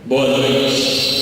Boa noite.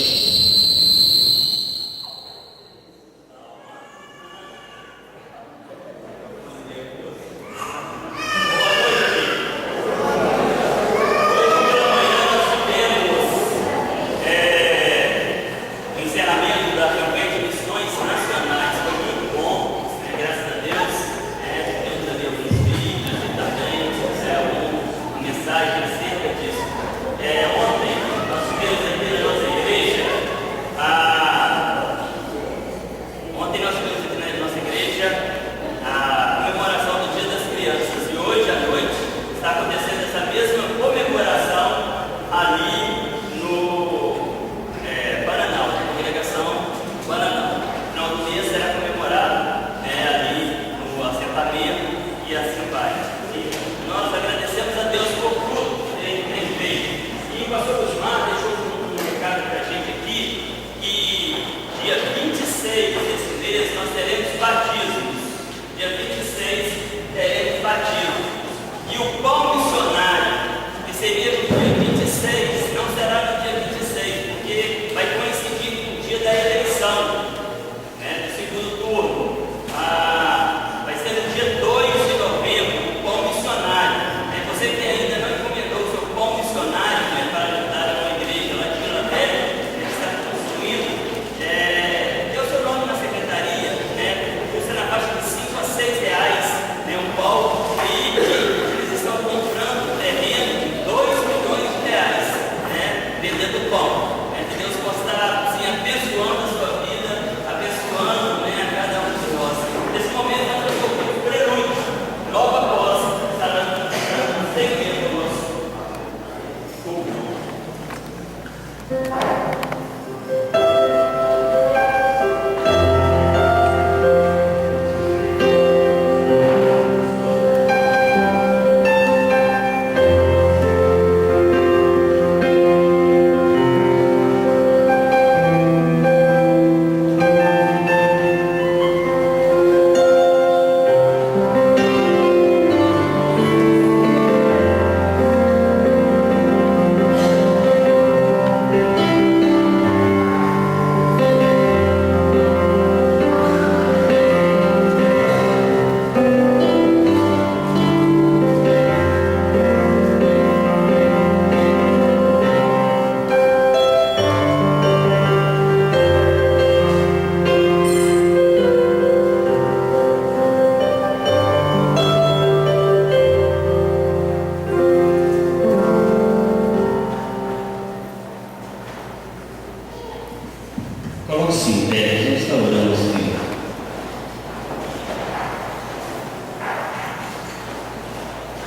Coloque-se em pé, já está orando, Senhor.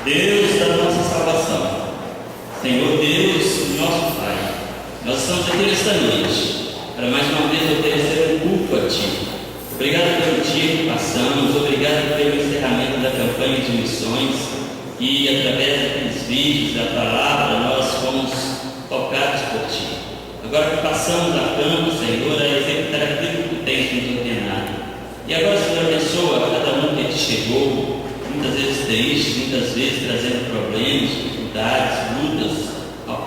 Deus da nossa salvação, Senhor Deus, nosso Pai, nós estamos aqui nesta noite para mais uma vez oferecer um culto a Ti. Obrigado pelo dia que passamos, obrigado pelo encerramento da campanha de missões e através daqueles vídeos, da palavra, nós fomos tocados por Ti. Agora que passamos a campo, Senhor, a executar aquilo que Tu tens nos ordenado. E agora, Senhor, abençoa cada um que Te chegou, muitas vezes triste, muitas vezes trazendo problemas, dificuldades, lutas,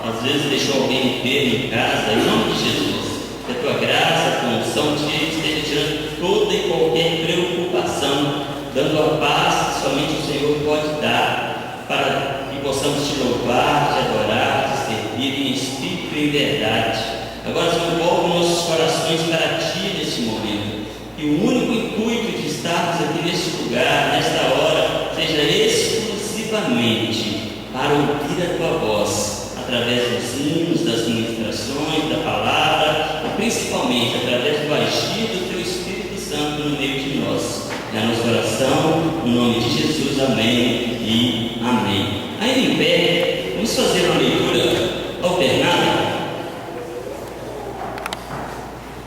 às vezes deixou alguém enfermo em casa, em nome de Jesus. Que a Tua graça, a Tua unção esteja tirando toda e qualquer preocupação, dando a paz que somente o Senhor pode dar, para que possamos Te louvar, Te adorar, Te servir em espírito e em verdade. Agora, Senhor, volve nossos corações para Ti neste momento. E o único intuito de estarmos aqui neste lugar, nesta hora, seja exclusivamente para ouvir a Tua voz, através dos hinos, das ministrações, da palavra, e principalmente através do agir do Teu Espírito Santo no meio de nós. É a nossa oração, no nome de Jesus, amém e amém. Ainda em pé, vamos fazer uma leitura alternada.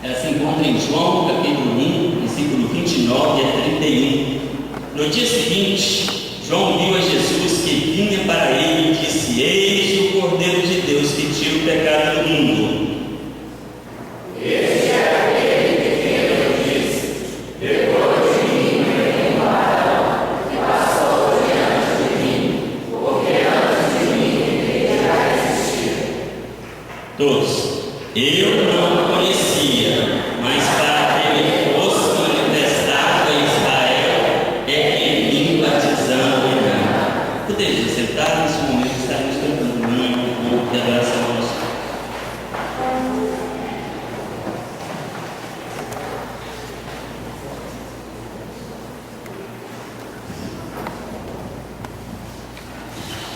Ela se encontra em João, capítulo 1, versículo 29 a 31. No dia seguinte, João viu a Jesus que vinha para ele e disse: Eis o Cordeiro de Deus que tira o pecado do mundo. Esse é aquele que Deus disse: depois de mim vem um varão que passou diante de mim, porque antes de mim ninguém já existia. Todos. Eu não o conhecia, mas para que ele fosse manifestado em Israel, é que vim batizando em água. Podemos sentar nesse momento, estarmos cantando um pouco de adoração ao nosso Pai.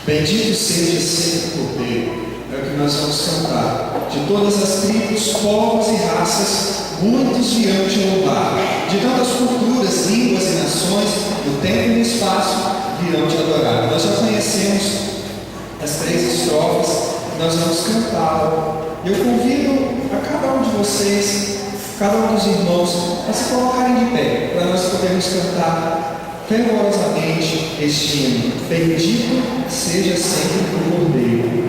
Bendito seja sempre o Cordeiro, é o que nós vamos cantar. De todas as tribos, povos e raças, muitos virão te louvar. De tantas culturas, línguas e nações, no tempo e no espaço, virão te adorar. Nós já conhecemos as 3 estrofes, nós vamos cantá-la. Eu convido a cada um de vocês, cada um dos irmãos, a se colocarem de pé, para nós podermos cantar fervorosamente este hino. Bendito seja sempre o Cordeiro.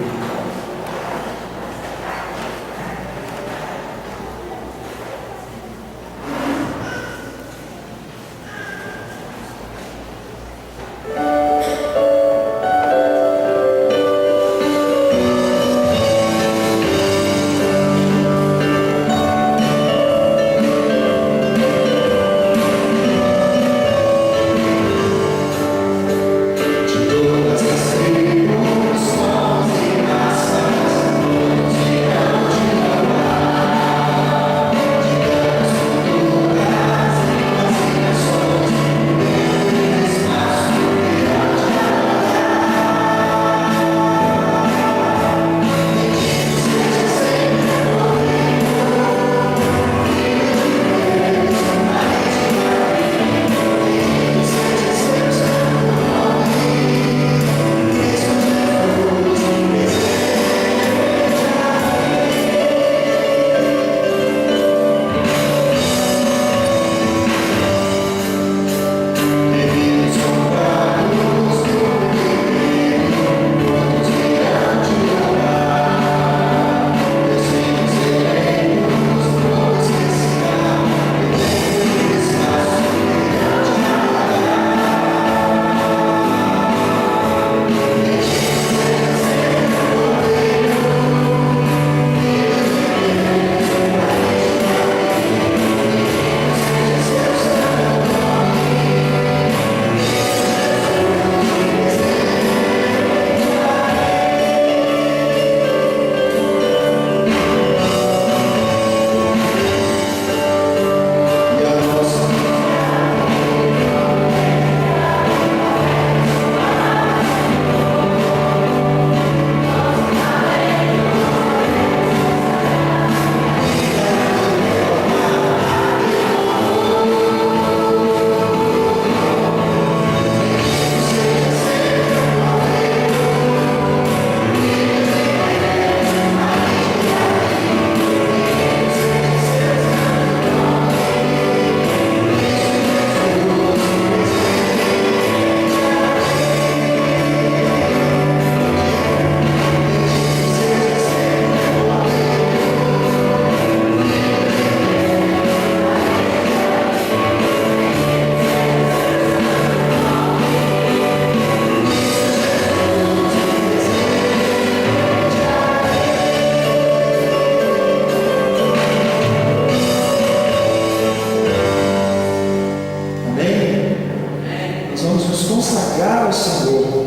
Consagrar ao Senhor,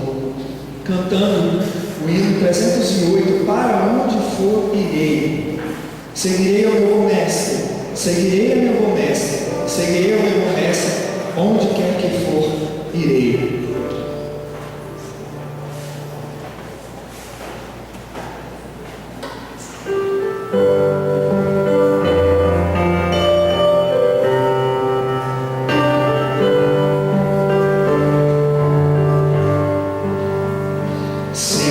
cantando o hino 308, para onde for irei, seguirei ao meu bom mestre, seguirei ao meu bom mestre, seguirei ao meu bom mestre, onde quer que for, irei. Se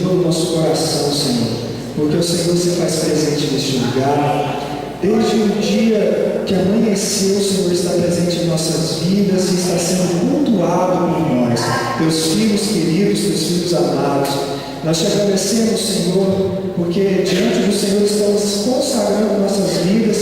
todo o nosso coração, Senhor, porque o Senhor se faz presente neste lugar. Desde o dia que amanheceu, o Senhor está presente em nossas vidas e está sendo cultuado por nós, teus filhos queridos, teus filhos amados. Nós te agradecemos, Senhor, porque diante do Senhor estamos consagrando nossas vidas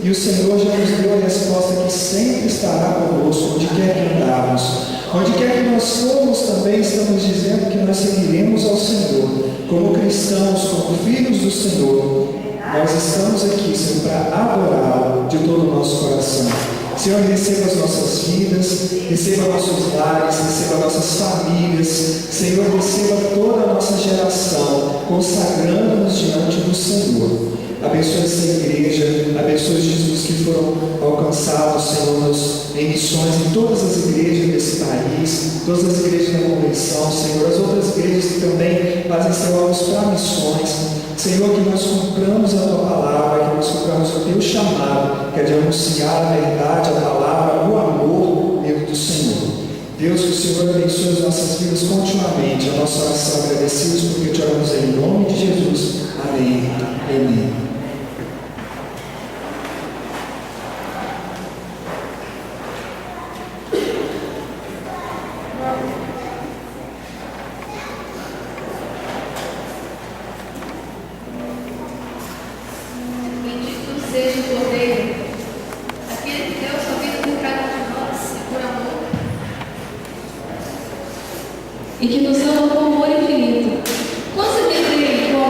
e o Senhor já nos deu a resposta que sempre estará conosco, onde quer que andarmos. Onde quer que nós formos também estamos dizendo que nós seguiremos ao Senhor, como cristãos, como filhos do Senhor. Nós estamos aqui, Senhor, para adorá-lo de todo o nosso coração. Senhor, receba as nossas vidas, receba nossos lares, receba nossas famílias. Senhor, receba toda a nossa geração, consagrando-nos diante do Senhor. Abençoe essa igreja, abençoe os Jesus que foram alcançados, Senhor, em missões em todas as igrejas desse país, todas as igrejas da convenção, Senhor, as outras igrejas que também fazem celulos para missões. Senhor, que nós cumpramos a Tua palavra, que nós cumpramos o Teu chamado, que é de anunciar a verdade, a palavra, o amor dentro do Senhor. Deus, que o Senhor abençoe as nossas vidas continuamente. A nossa oração agradecidos, porque te oramos em nome de Jesus. Amém. Amém. E que nos ama com amor infinito. Concedei com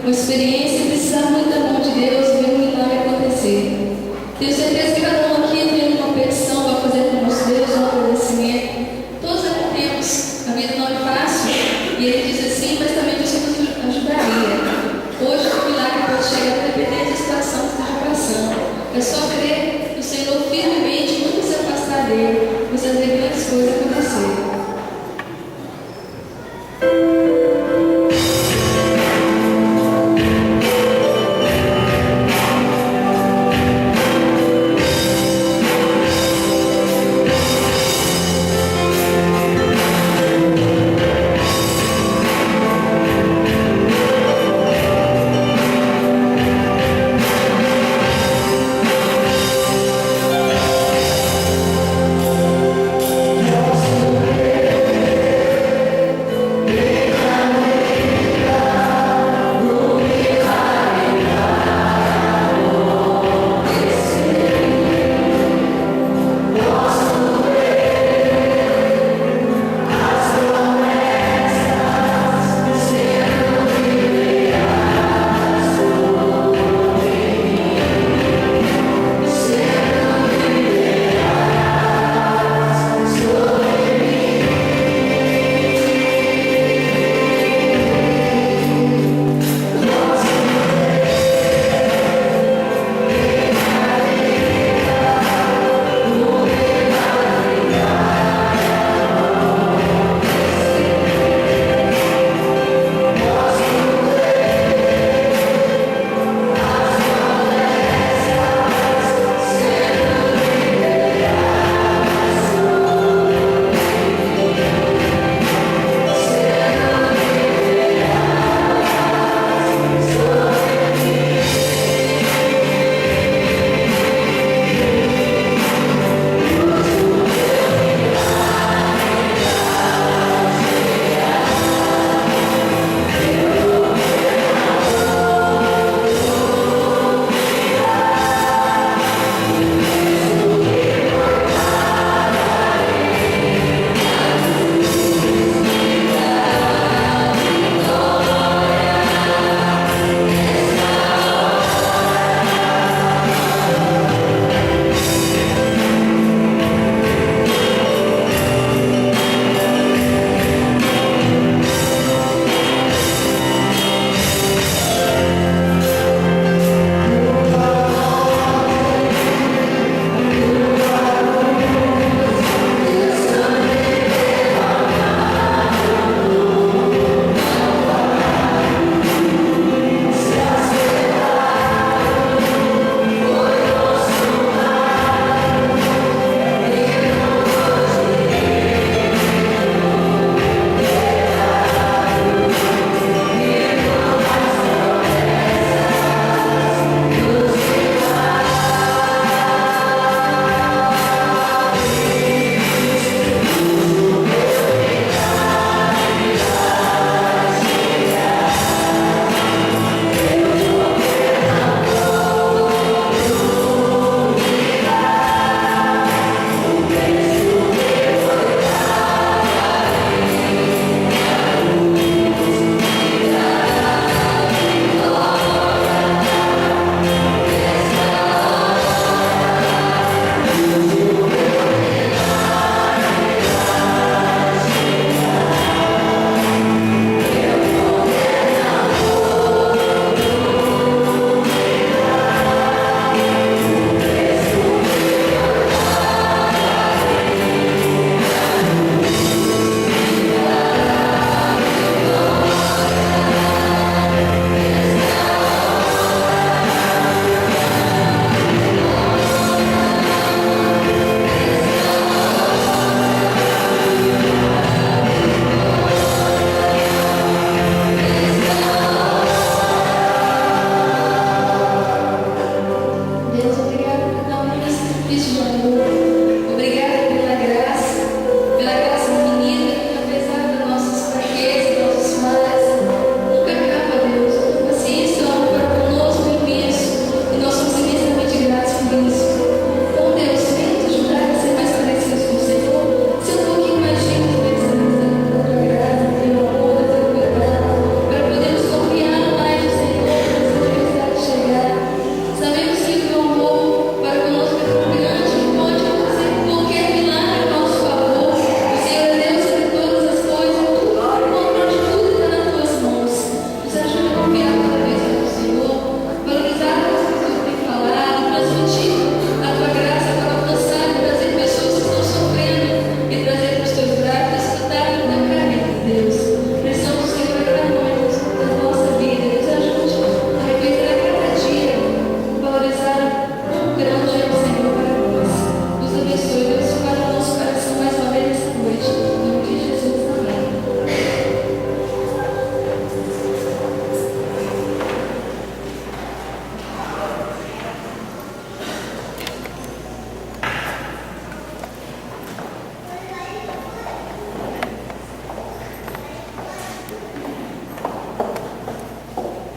uma experiência e precisar muito da mão de Deus, ver um milagre acontecer. Tenho certeza que cada um aqui tem uma petição para fazer com o nosso Deus, um agradecimento. Todos aqui temos, a vida não é fácil, e Ele diz assim, mas também Deus nos ajudaria. Hoje o milagre pode chegar independente da situação que esteja passando. É só crer no Senhor firmemente e nunca se afastar dele. Você vai ver grandes coisas acontecer.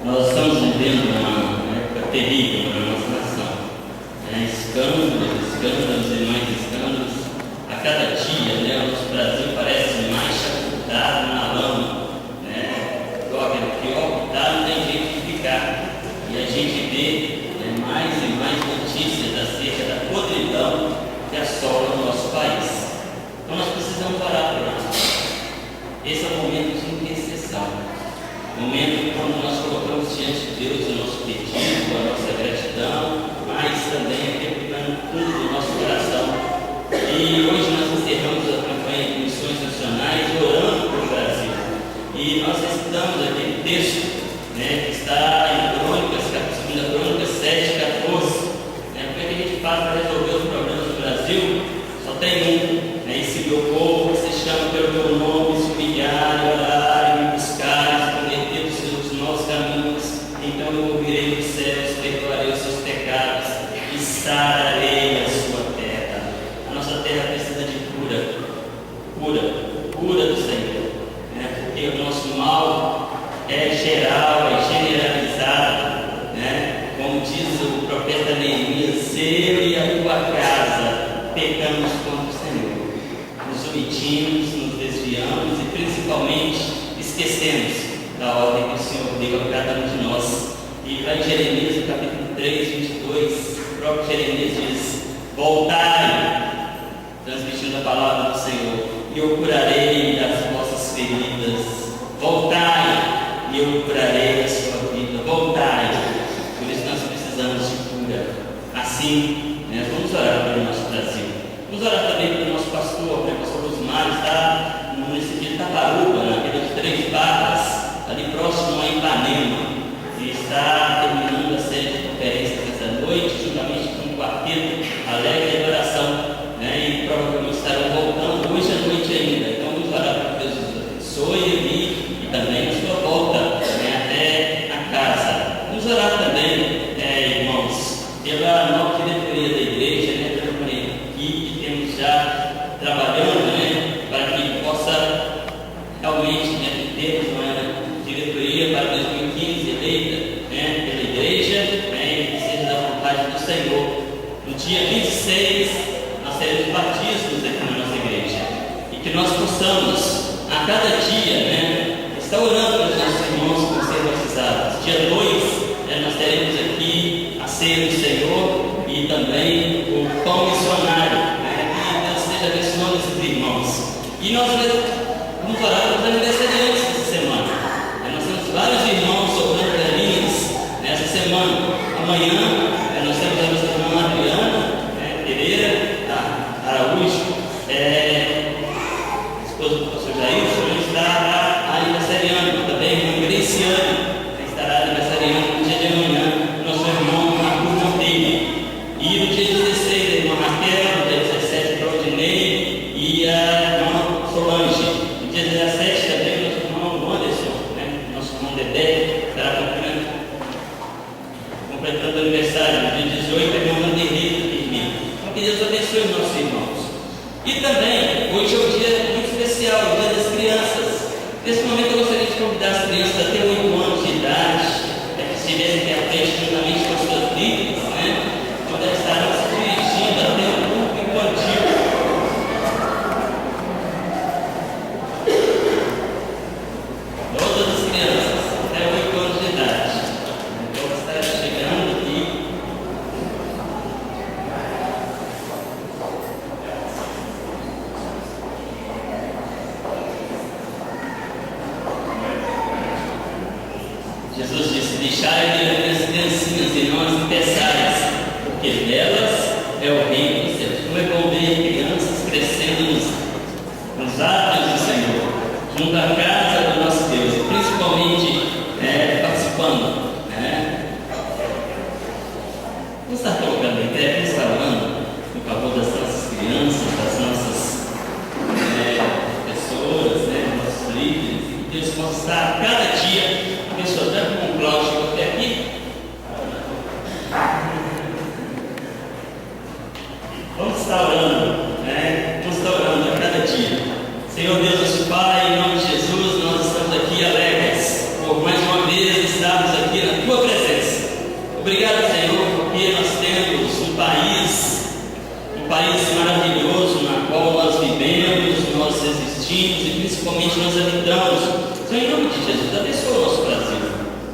Nós estamos vivendo uma época terrível na nossa nação. Escândalos e mais escândalos. A cada dia, o nosso Brasil parece mais chaputado na lama. Pior que tá, não tem jeito de ficar. E a gente vê mais e mais notícias acerca da podridão que assola o nosso país. Então nós precisamos orar por nós. Esse é o momento de intercessão. O momento quando nós colocamos diante de Deus o nosso pedido, a nossa gratidão, mas também aquilo que está no fundo do nosso coração. E hoje nós encerramos a campanha de missões nacionais orando por Brasil. E nós estudamos aquele texto, que está em Crônicas, 2 Crônicas 7:14. Como é que a gente faz para resolver os problemas do Brasil? Só tem um. E se meu povo, que se chama pelo meu nome, se humilhar, orar e me buscar, converter os seus maus caminhos, então eu ouvirei dos céus, perdoarei os seus pecados e sararei a sua terra. A nossa terra precisa de cura do Senhor, porque o nosso mal é geral, é generalizado, como diz o profeta Neemias: eu e a tua casa pecamos contra o Senhor. Nos omitimos, nos desviamos e principalmente esquecemos da ordem que o Senhor deu a cada um de nós. E lá em Jeremias, no capítulo 3, 22, o próprio Jeremias diz: voltai, transmitindo a palavra do Senhor, e eu curarei as vossas feridas. Voltai, e eu curarei a sua vida. Voltai. Por isso nós precisamos de cura. Assim, vamos orar pelo nosso Brasil. Vamos orar também pelo nosso pastor, o pastor Osmar está no município de Itaparuba, na Vila de Três Barras, ali próximo a Ipanema, e está terminando a série de conferências esta noite, juntamente com o quarteto Alegre de Adoração, e provavelmente estarão voltando hoje à noite ainda. Então vamos orar para que Deus os abençoe ali e também a sua volta até a casa. Vamos orar também, irmãos, pela nova diretoria da igreja, pela equipe que temos já trabalhando, para que possa realmente termos uma diretoria para 2015 eleita pela igreja, e que seja da vontade do Senhor. No dia 26 nós teremos batismos aqui na nossa igreja, e que nós possamos a cada dia estar orando para os nossos irmãos que vão ser batizados. Dia 2 nós teremos aqui a ceia do Senhor e também o pão missionário, que Deus esteja abençoando esses irmãos. E nós vamos orar para os aniversariantes essa semana. Nós temos vários irmãos sobrando velhinhos nessa semana. Amanhã nós temos a nossa irmã Adriana Pereira Araújo, esposa do pastor Jair, estará aniversariando. Também a irmã Graciane estará aniversariando no dia de amanhã, nosso irmão Marcos Monteiro. E no dia 16 a irmã Raquel, no dia 17 o Claudinei e a irmã Solange. No dia 17 também o nosso irmão Anderson, nosso irmão Dedé, estará completando o aniversário. No dia 18 a irmã Vanderlei Firmino. Então que Deus abençoe os nossos irmãos. E também, hoje é um dia muito especial, o Dia das Crianças. Nesse momento eu gostaria de convidar as crianças até 8 anos de idade, que estivessem aqui à frente juntamente com as suas líderes, onde elas estarão se dirigindo até o grupo infantil. Todas as crianças até 8 anos de idade. Então elas estarão chegando aqui. Jesus disse: deixai de as criancinhas e não as impeçais, porque delas é o reino dos céus. Como é bom ver crianças crescendo nos átrios do Senhor, junto à casa do nosso Deus, e principalmente participando. Vamos estar colocando em pé, vamos estar orando em favor das nossas crianças, das nossas pessoas, nossos líderes, e que Deus possa estar a cada dia abençoando. Tanto como o Cláudio chegou até aqui. Vamos estar orando, vamos estar orando a cada dia. Senhor Deus, nosso Pai, em nome de Jesus, obrigado, Senhor, porque nós temos um país maravilhoso na qual nós vivemos, nós existimos e principalmente nós habitamos. Senhor, em nome de Jesus, abençoa o nosso Brasil.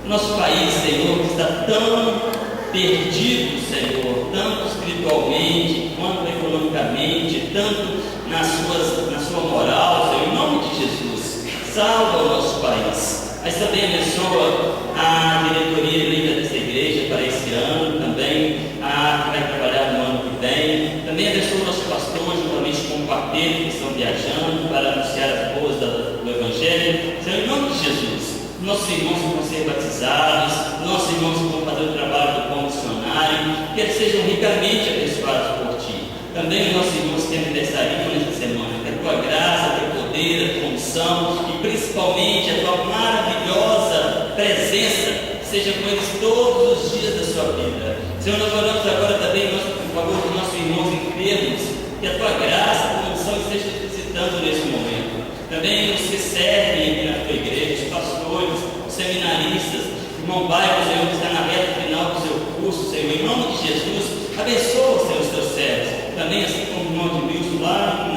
Nosso país, Senhor, que está tão perdido, Senhor, tanto espiritualmente quanto economicamente, tanto na sua moral, Senhor, em nome de Jesus, salva o nosso país. Mas também abençoa a diretoria eleita dessa igreja para esse ano, também a que vai trabalhar no ano que vem. Também abençoa o nosso pastor, juntamente com o quarteto que estão viajando para anunciar as boas do Evangelho. Senhor, em nome de Jesus, nossos irmãos que vão ser batizados, nossos irmãos que vão fazer o trabalho do pão missionário, que eles sejam ricamente abençoados por Ti. Também os nossos irmãos que têm aniversário nesta semana, que a Tua graça, a Teu poder, a Tua unção e principalmente a Tua maravilhosa presença seja com eles todos os dias da sua vida. Senhor, nós oramos agora também em favor dos nossos irmãos enfermos, que a Tua graça, a Tua unção esteja visitando nesse momento. Também os que servem aqui na Tua igreja, os pastores, os seminaristas, o irmão Bairro, Senhor, que está na reta final do seu curso, Senhor, em nome de Jesus, abençoa, Senhor, os Teus servos. Também, assim como o irmão de Wilson lá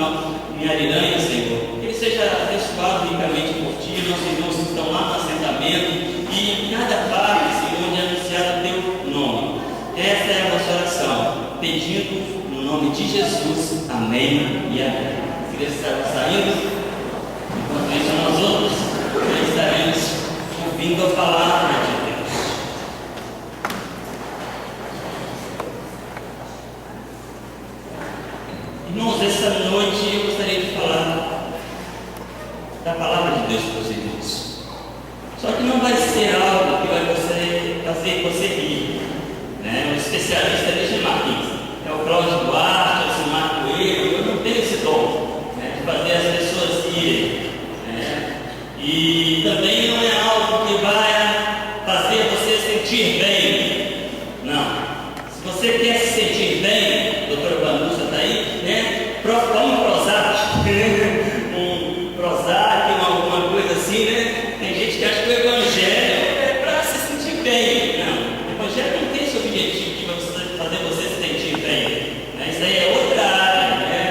em Ariranha, Senhor, que ele seja abençoado ricamente por Ti, nossos irmãos que estão lá no assentamento e em cada parte, Senhor, onde é anunciado o Teu nome. Essa é a nossa oração, pedindo no nome de Jesus, amém e amém. A igreja está saindo. Enquanto isso, nós outros estaremos ouvindo a palavra de Deus. Irmãos, esta noite eu gostaria de falar da palavra de Deus para os irmãos. Só que não vai ser algo que vai fazer você rir, né? O especialista é de Martins, é o Cláudio Duarte, é o Silmar Coelho. Eu não tenho esse dom, né, de fazer as pessoas rirem. E também não é algo que vai fazer você sentir bem. Não. Se você quer se sentir bem, doutora Vanusa está aí, né? Toma um Prozac, um Prozac, alguma coisa assim, né? Tem gente que acha que o Evangelho é para se sentir bem. Não. O Evangelho não tem esse objetivo de fazer você se sentir bem. Né? Isso aí é outra área, né?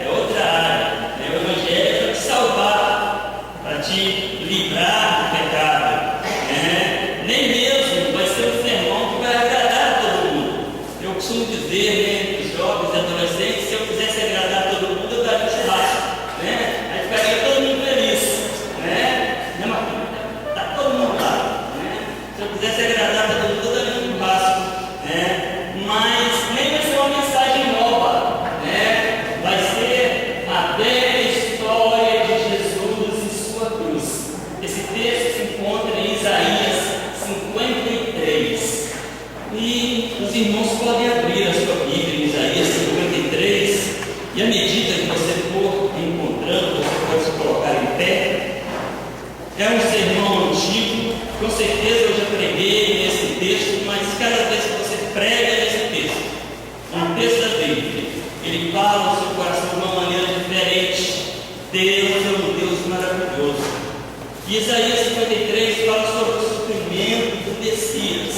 É outra área. Né? O Evangelho é para te salvar, para te livrar do pecado, né? Nem mesmo vai ser um sermão que vai agradar a todo mundo. Eu costumo dizer, né, para os jovens e adolescentes, se eu quisesse agradar a todo mundo, eu daria um churrasco, né? Aí ficaria todo mundo feliz, né? Está todo mundo lá, né? Se eu quisesse agradar a todo mundo, eu daria um churrasco, né? Mas nem vai ser uma mensagem nova, né? Vai ser a velha história de Jesus e sua cruz. Esse texto se encontra em Isaías 53. E os irmãos podem abrir a sua Bíblia em Isaías 53. E à medida que você for encontrando, você pode se colocar em pé. É um sermão antigo. Com certeza eu já preguei nesse texto, mas cada vez que você prega nesse texto, um texto da Bíblia, ele fala ao seu coração de uma maneira diferente. Deus é um Deus maravilhoso. E Isaías 53 fala sobre o sofrimento do Messias.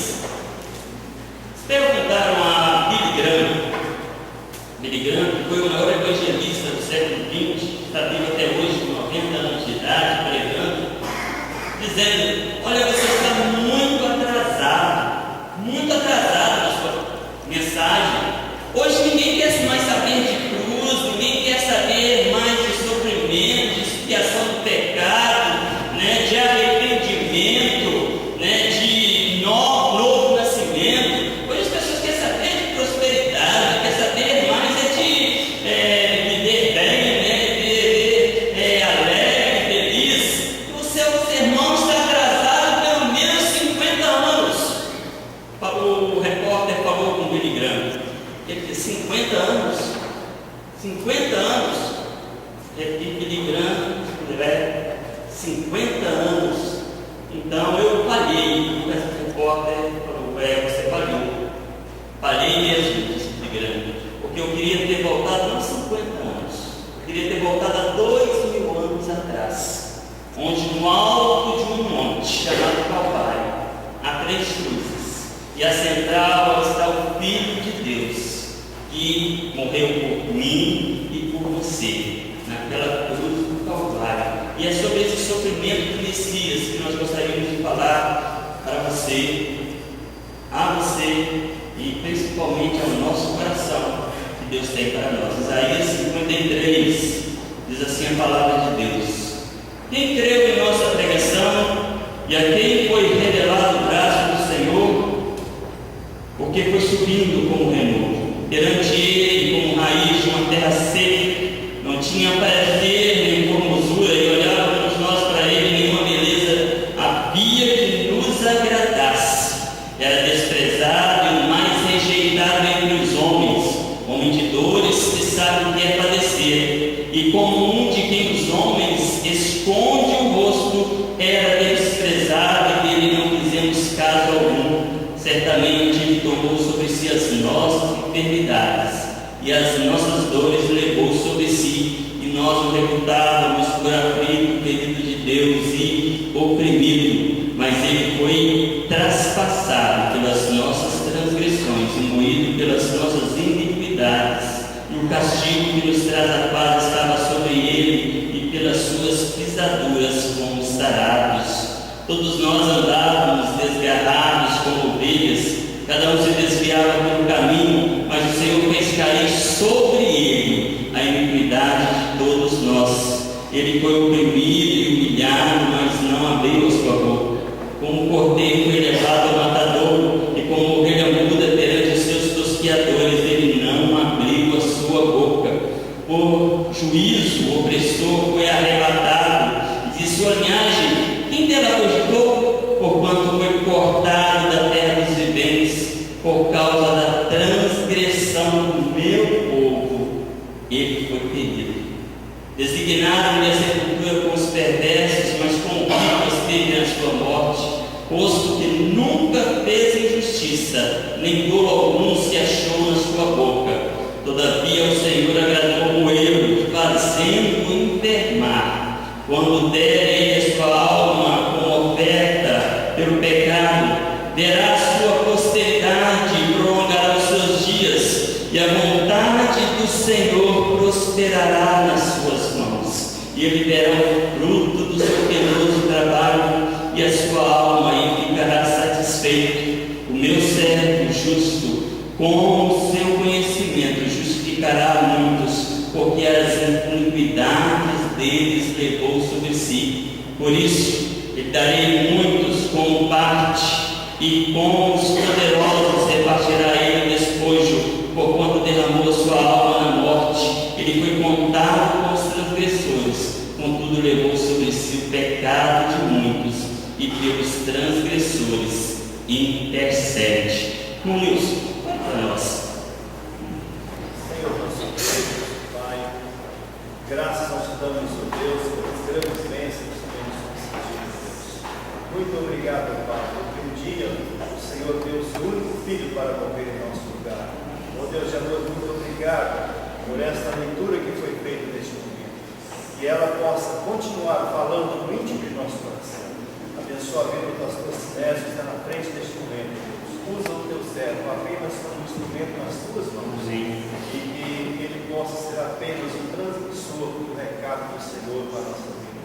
Perguntaram a Billy Graham. Billy Graham, que foi o maior evangelista do século XX, está vivo até hoje com 90 anos de idade, pregando, dizendo: olha, você está muito atrasado na sua mensagem. Hoje ninguém quer mais saber de cruz, ninguém quer saber mais de sofrimento, de expiação do pecado, né, de arrependimento, né, de novo nascimento. Hoje as pessoas querem saber de prosperidade, querem saber mais de viver bem, né, viver alegre, feliz. O seu sermão está atrasado pelo menos 50 anos. O repórter falou com o Billy Graham. Ele disse: 50 anos? 50 anos? E Billy Graham, 50 anos. Então eu falhei. O repórter falou: você falhou. Falhei mesmo, disse Billy Graham, porque eu queria ter voltado não 50 anos, eu queria ter voltado a 2000 anos atrás, onde no alto de um monte chamado Calvário há 3 cruzes. E E a central está o Filho de Deus, que morreu por mim e por você, naquela cruz do Calvário. E é sobre esse sofrimento do Messias que nós gostaríamos de falar para você, a você e principalmente ao nosso coração que Deus tem para nós. Isaías 53 diz assim a palavra de Deus: quem creu em nossa pregação e a quem foi revelado o braço do Senhor, porque foi subindo como renovo, perante ele como raiz de uma terra seca, não tinha parecer nem formosura, e olhávamos nós para ele, nenhuma beleza havia que nos agradasse. Era desprezado e o mais rejeitado entre os homens, homem de dores que sabe o que é padecer, e como um de quem os homens esconde o rosto, era desprezado e dele não fizemos caso algum. Certamente ele tomou sobre si as nossas enfermidades e as nossas dores levou sobre si, e nós o reputávamos por aflito, ferido de Deus e oprimido, mas ele foi traspassado pelas nossas transgressões e moído pelas nossas iniquidades, e o castigo que nos traz a paz estava sobre ele, e pelas suas pisaduras fomos sarados. Todos nós andávamos desgarrados como ovelhas, cada um se desviava pelo caminho, mas o Senhor fez cair sobre ele a iniquidade de todos nós. Ele foi oprimido e humilhado, mas não abriu a sua boca. Como cordeiro foi levado ao matadouro, e como ovelha muda perante os seus tosquiadores, ele não abriu a sua boca. Por juízo, o opressor foi arrebatado, e de sua linhagem quem dela cogitou? Porquanto foi cortado da terra dos viventes, por causa da transgressão do meu povo, ele foi ferido. Designado-lhe a sepultura com os perversos, mas com ricos teve a sua morte, posto que nunca fez injustiça, nem dolo algum se achou na sua boca. Todavia o Senhor agradou moê-lo, fazendo-o enfermar. Quando der ele a sua alma como oferta pelo pecado, verá a sua posteridade e prolongará os seus dias, e a vontade do Senhor prosperará nas suas mãos, e ele verá o fruto do seu penoso trabalho, e a sua alma e ficará satisfeito. O meu servo justo, com o seu conhecimento, justificará muitos, porque as iniquidades deles levou sobre si. Por isso, lhe darei muitos como parte, e com os poderosos repartirá ele o despojo, porquanto derramou a sua alma na morte. Ele foi contado com os transgressores, contudo levou sobre si o pecado de muitos, e pelos transgressores intercede. Wilson, para nós. Senhor, nosso Deus, Pai, graças nós te damos, ó Deus, pelas grandes bênçãos que temos concedido, Deus. Muito obrigado, Pai, porque um dia o Senhor deu o seu único filho para morrer em nosso lugar. Ó Deus de amor, muito obrigado por esta leitura que foi feita neste momento. Que ela possa continuar falando no íntimo de nosso coração. Abençoa a vida do pastor Sinésio que está na frente deste momento, Deus. Usa o teu servo apenas como instrumento nas tuas mãos. Sim. E que ele possa ser apenas um transmissor do recado do Senhor para a nossa vida.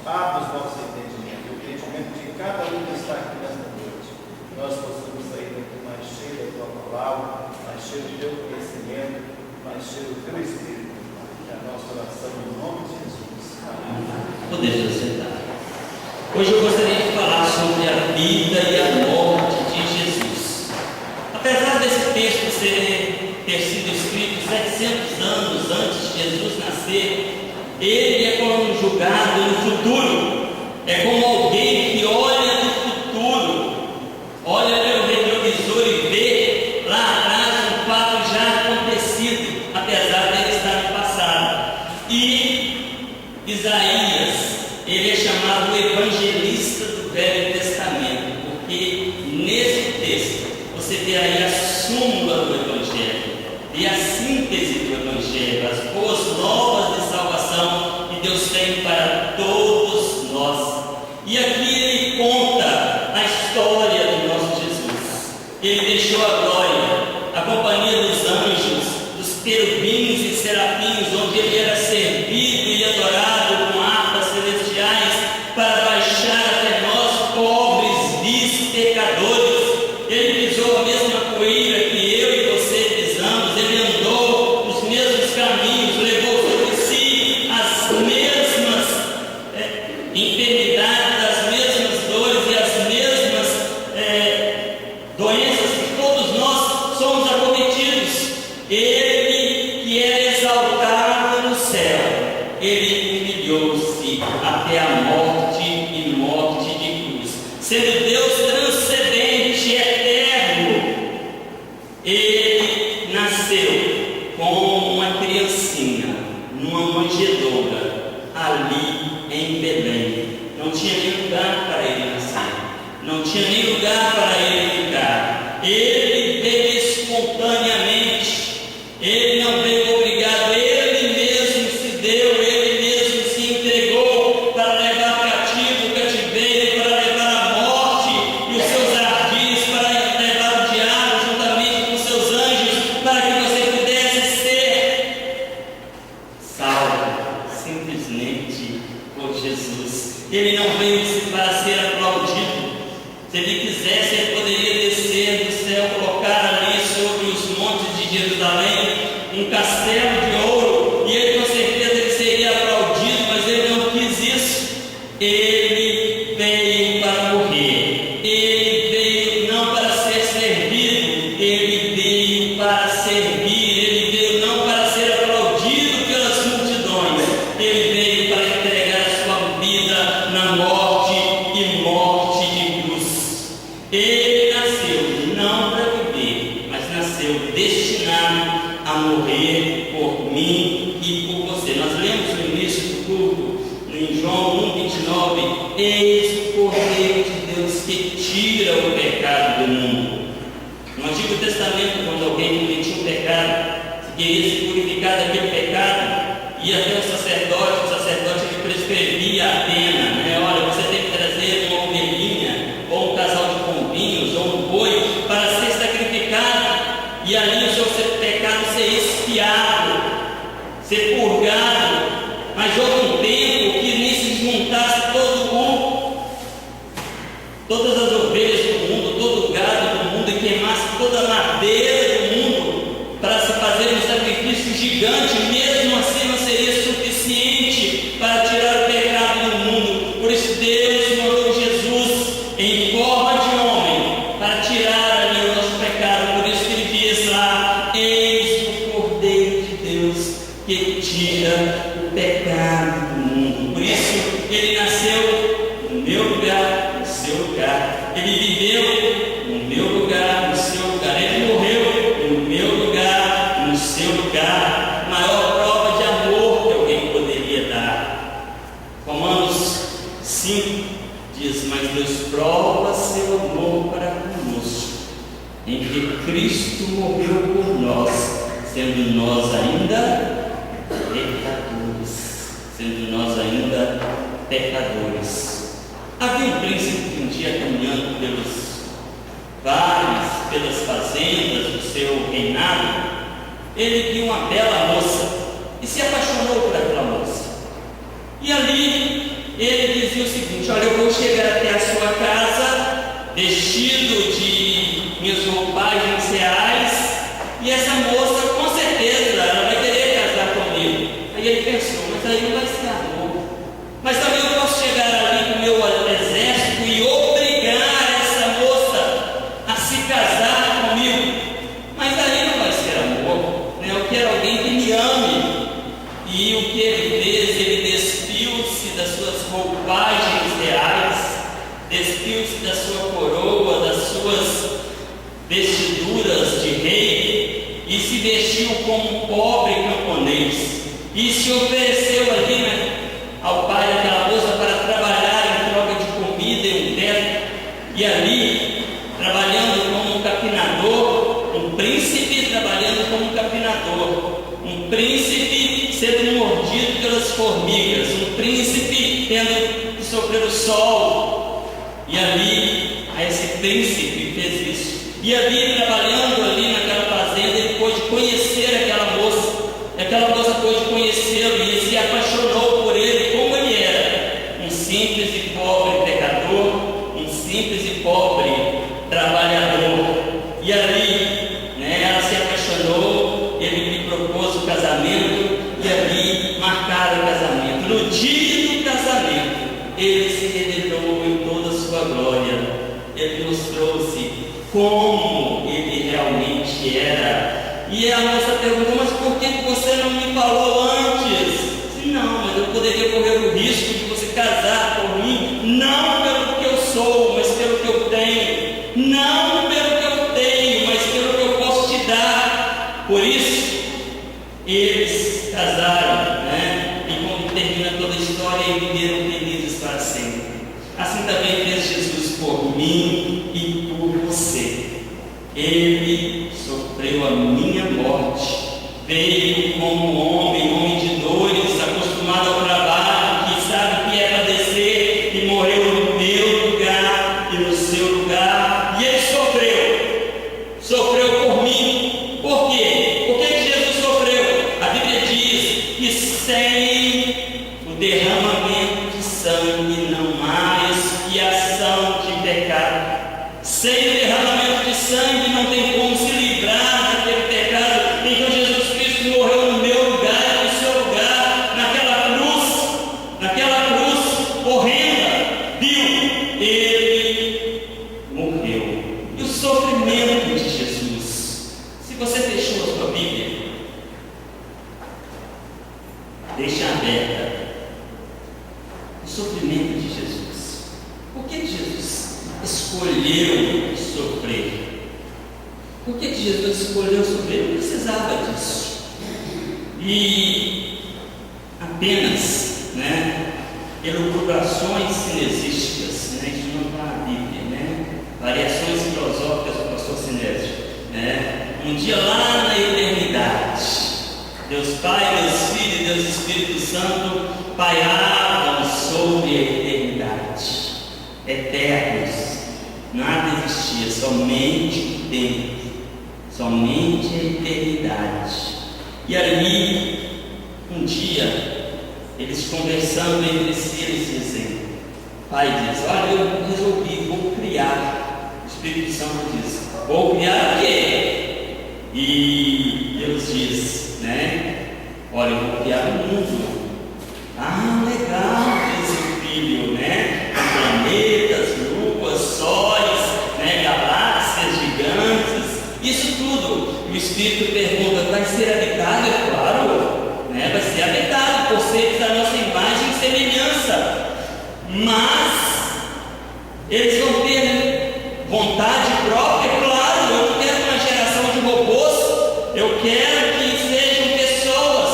Abre os nossos entendimentos, o entendimento de cada um que está aqui nesta noite. Nós possamos sair daqui mais cheio da tua palavra, mais cheio do teu conhecimento, mais cheio do teu Espírito. É a nossa oração em nome de Jesus. Amém. Podemos sentar. Hoje eu gostaria de falar sobre a vida e a morte de Jesus. Apesar desse texto ter sido escrito 700 anos antes de Jesus nascer, ele é conjugado no futuro. É como alguém que olha no futuro, olha pelo retrovisor e vê lá atrás um fato já acontecido, apesar dele estar no passado. E Isaías, ele é chamado o evangelista do Velho Testamento, porque nesse texto você vê aí a súmula do Evangelho e a síntese do Evangelho, as boas novas de salvação que Deus tem para todos nós. Ele deixou a glória, a companhia dos anjos, dos querubins e serafins, onde ele era servido e adorado com harpas celestiais, para baixar até nós, pobres, vis, pecadores. Ele pisou a mesma poeira que eu e você pisamos, ele andou os mesmos caminhos, levou sobre si as mesmas enfermidades, as mesmas dores e as mesmas doenças que todos nós somos acometidos. Ele que era exaltado no céu, ele humilhou-se até a morte e morte de cruz. Sendo Deus transcendente, eterno, ele nasceu como uma criancinha, numa manjedoura, ali em Belém. Não tinha nem lugar para ele nascer, não tinha nem lugar para ele ficar. Ele veio espontaneamente, ele não veio obrigado, ele mesmo se deu, ele mesmo se entregou para levar cativo o cativeiro, para levar a morte e os seus ardis, para levar o diabo juntamente com seus anjos, para que você pudesse ser salvo, simplesmente por Jesus. Ele não veio para ser aplaudido. Se ele quisesse, ele poderia descer do céu, colocar ali sobre os montes de Jerusalém um castelo de ouro, e ele com certeza ele seria aplaudido, mas ele não quis isso. Ele veio para morrer, ele veio não para ser servido, ele veio para servir, ele veio não para ser aplaudido pelas multidões, ele veio para entregar a sua vida na morte e morte de cruz. Ele nasceu não para viver, mas nasceu destinado a morrer por mim e por você. Nós lemos no início do culto, em João 1,29, eis o Cordeiro de Deus que tira o pecado do mundo. No Antigo Testamento, quando alguém cometia um pecado, se queria se purificar daquele pecado, ia até o sacerdote ele prescrevia a pena, né? Olha, você tem que trazer uma ovelhinha, ou um casal de pombinhos, ou um boi, para ser sacrificado, e ali o seu pecado ser expiado, ser purgado. Mas houve um tempo que nem se juntasse todo mundo, todas as ovelhas do mundo, todo o gado do mundo, e queimasse toda a madeira do mundo para se fazer um sacrifício gigante, mesmo assim não seria suficiente para tirar o pecado do mundo. Por isso Deus mandou Jesus em forma de homem para tirar ali o nosso pecado. Por isso que ele diz lá: eis o Cordeiro de Deus que tira o pecado do mundo. Por isso ele nasceu no meu lugar, no seu lugar. Ele viveu no meu lugar, no seu lugar. Ele morreu no meu lugar, no seu lugar. Maior prova de amor que alguém poderia dar. Romanos 5 diz: mas Deus prova seu amor para conosco, em que Cristo morreu por nós, sendo nós ainda pecadores. Havia um príncipe que um dia, caminhando pelos vales, pelas fazendas do seu reinado, ele viu uma bela moça e se apaixonou por aquela moça. E ali ele dizia o seguinte: olha, eu vou chegar até a sua casa vestido de minhas roupagens reais, e essa moça com certeza ela vai querer casar comigo. Aí ele pensou: mas aí não vai ser amor. Mas também eu posso chegar ali com o meu exército e obrigar essa moça a se casar comigo. Mas aí não vai ser amor, né? Eu quero alguém que me ame. E o que ele fez? Ele despiu-se das suas roupagens reais, despiu-se da sua coroa, das suas vestiduras de rei, e se vestiu como um pobre camponês, e se ofereceu ali, né, ao pai daquela moça para trabalhar em troca de comida e um teto. E ali, trabalhando como um capinador, um príncipe trabalhando como um capinador, um príncipe sendo mordido pelas formigas, um príncipe tendo que sofrer o sol. E ali, esse príncipe fez isso. E ali, trabalhando ali naquela fazenda, ele pôde conhecer aquela moça pôde conhecê-lo, e ele se apaixonou por ele como ele era, um simples e pobre pecador, um simples e pobre trabalhador. E ali, ela se apaixonou, ele lhe propôs o casamento, e ali marcaram o casamento. No dia do casamento, ele se revelou em toda a sua glória. Ele mostrou-se como ele realmente era. E a moça perguntou: mas por que você não me falou antes? Não, mas eu poderia correr o risco de você casar por mim, não pelo que eu sou, mas pelo que eu tenho. Não pelo que eu tenho, mas pelo que eu posso te dar. Por isso, eles casaram, E como termina toda a história, e viveram felizes para sempre. Assim também fez Jesus por mim e por você. Ele sofreu a minha morte, veio como homem de dores, acostumado ao trabalho, que sabe o que é padecer, e morreu no meu lugar e no seu lugar. E ele sofreu por mim. Por quê? Por que Jesus sofreu? A Bíblia diz que sem o derramamento de sangue não há expiação de pecado. Sem o derramamento de sangue não tem como se livrar daquele pecado. Então Jesus Cristo morreu no meu lugar e no seu lugar, naquela cruz horrenda, vil. Ele morreu. E o sofrimento de Jesus, se você fechou a sua Bíblia, deixa aberta. O sofrimento de Jesus. Por que Jesus escolheu sofrer? Por que Jesus escolheu sofrer? Não precisava disso. E apenas, elucubrações cinesísticas, isso não está na Bíblia, variações filosóficas do pastor Sinésio, um dia lá na eternidade, Deus Pai, Deus Filho e Deus Espírito Santo pairavam sobre a eternidade, eternos. Nada existia, somente o tempo, somente a eternidade. E ali, um dia, eles conversando entre si, eles dizem: Pai diz: olha, eu resolvi, vou criar. O Espírito Santo diz: vou criar o quê? E Deus diz, olha, eu vou criar o mundo. Ah, legal, diz o filho, planetas, luas, sóis, galáxias gigantes, isso tudo. E o Espírito pergunta: vai ser habitado? É claro, vai ser habitado por seres da nossa imagem e semelhança. Mas eles vão ter vontade própria, é claro. Eu não quero uma geração de robôs, eu quero que sejam pessoas,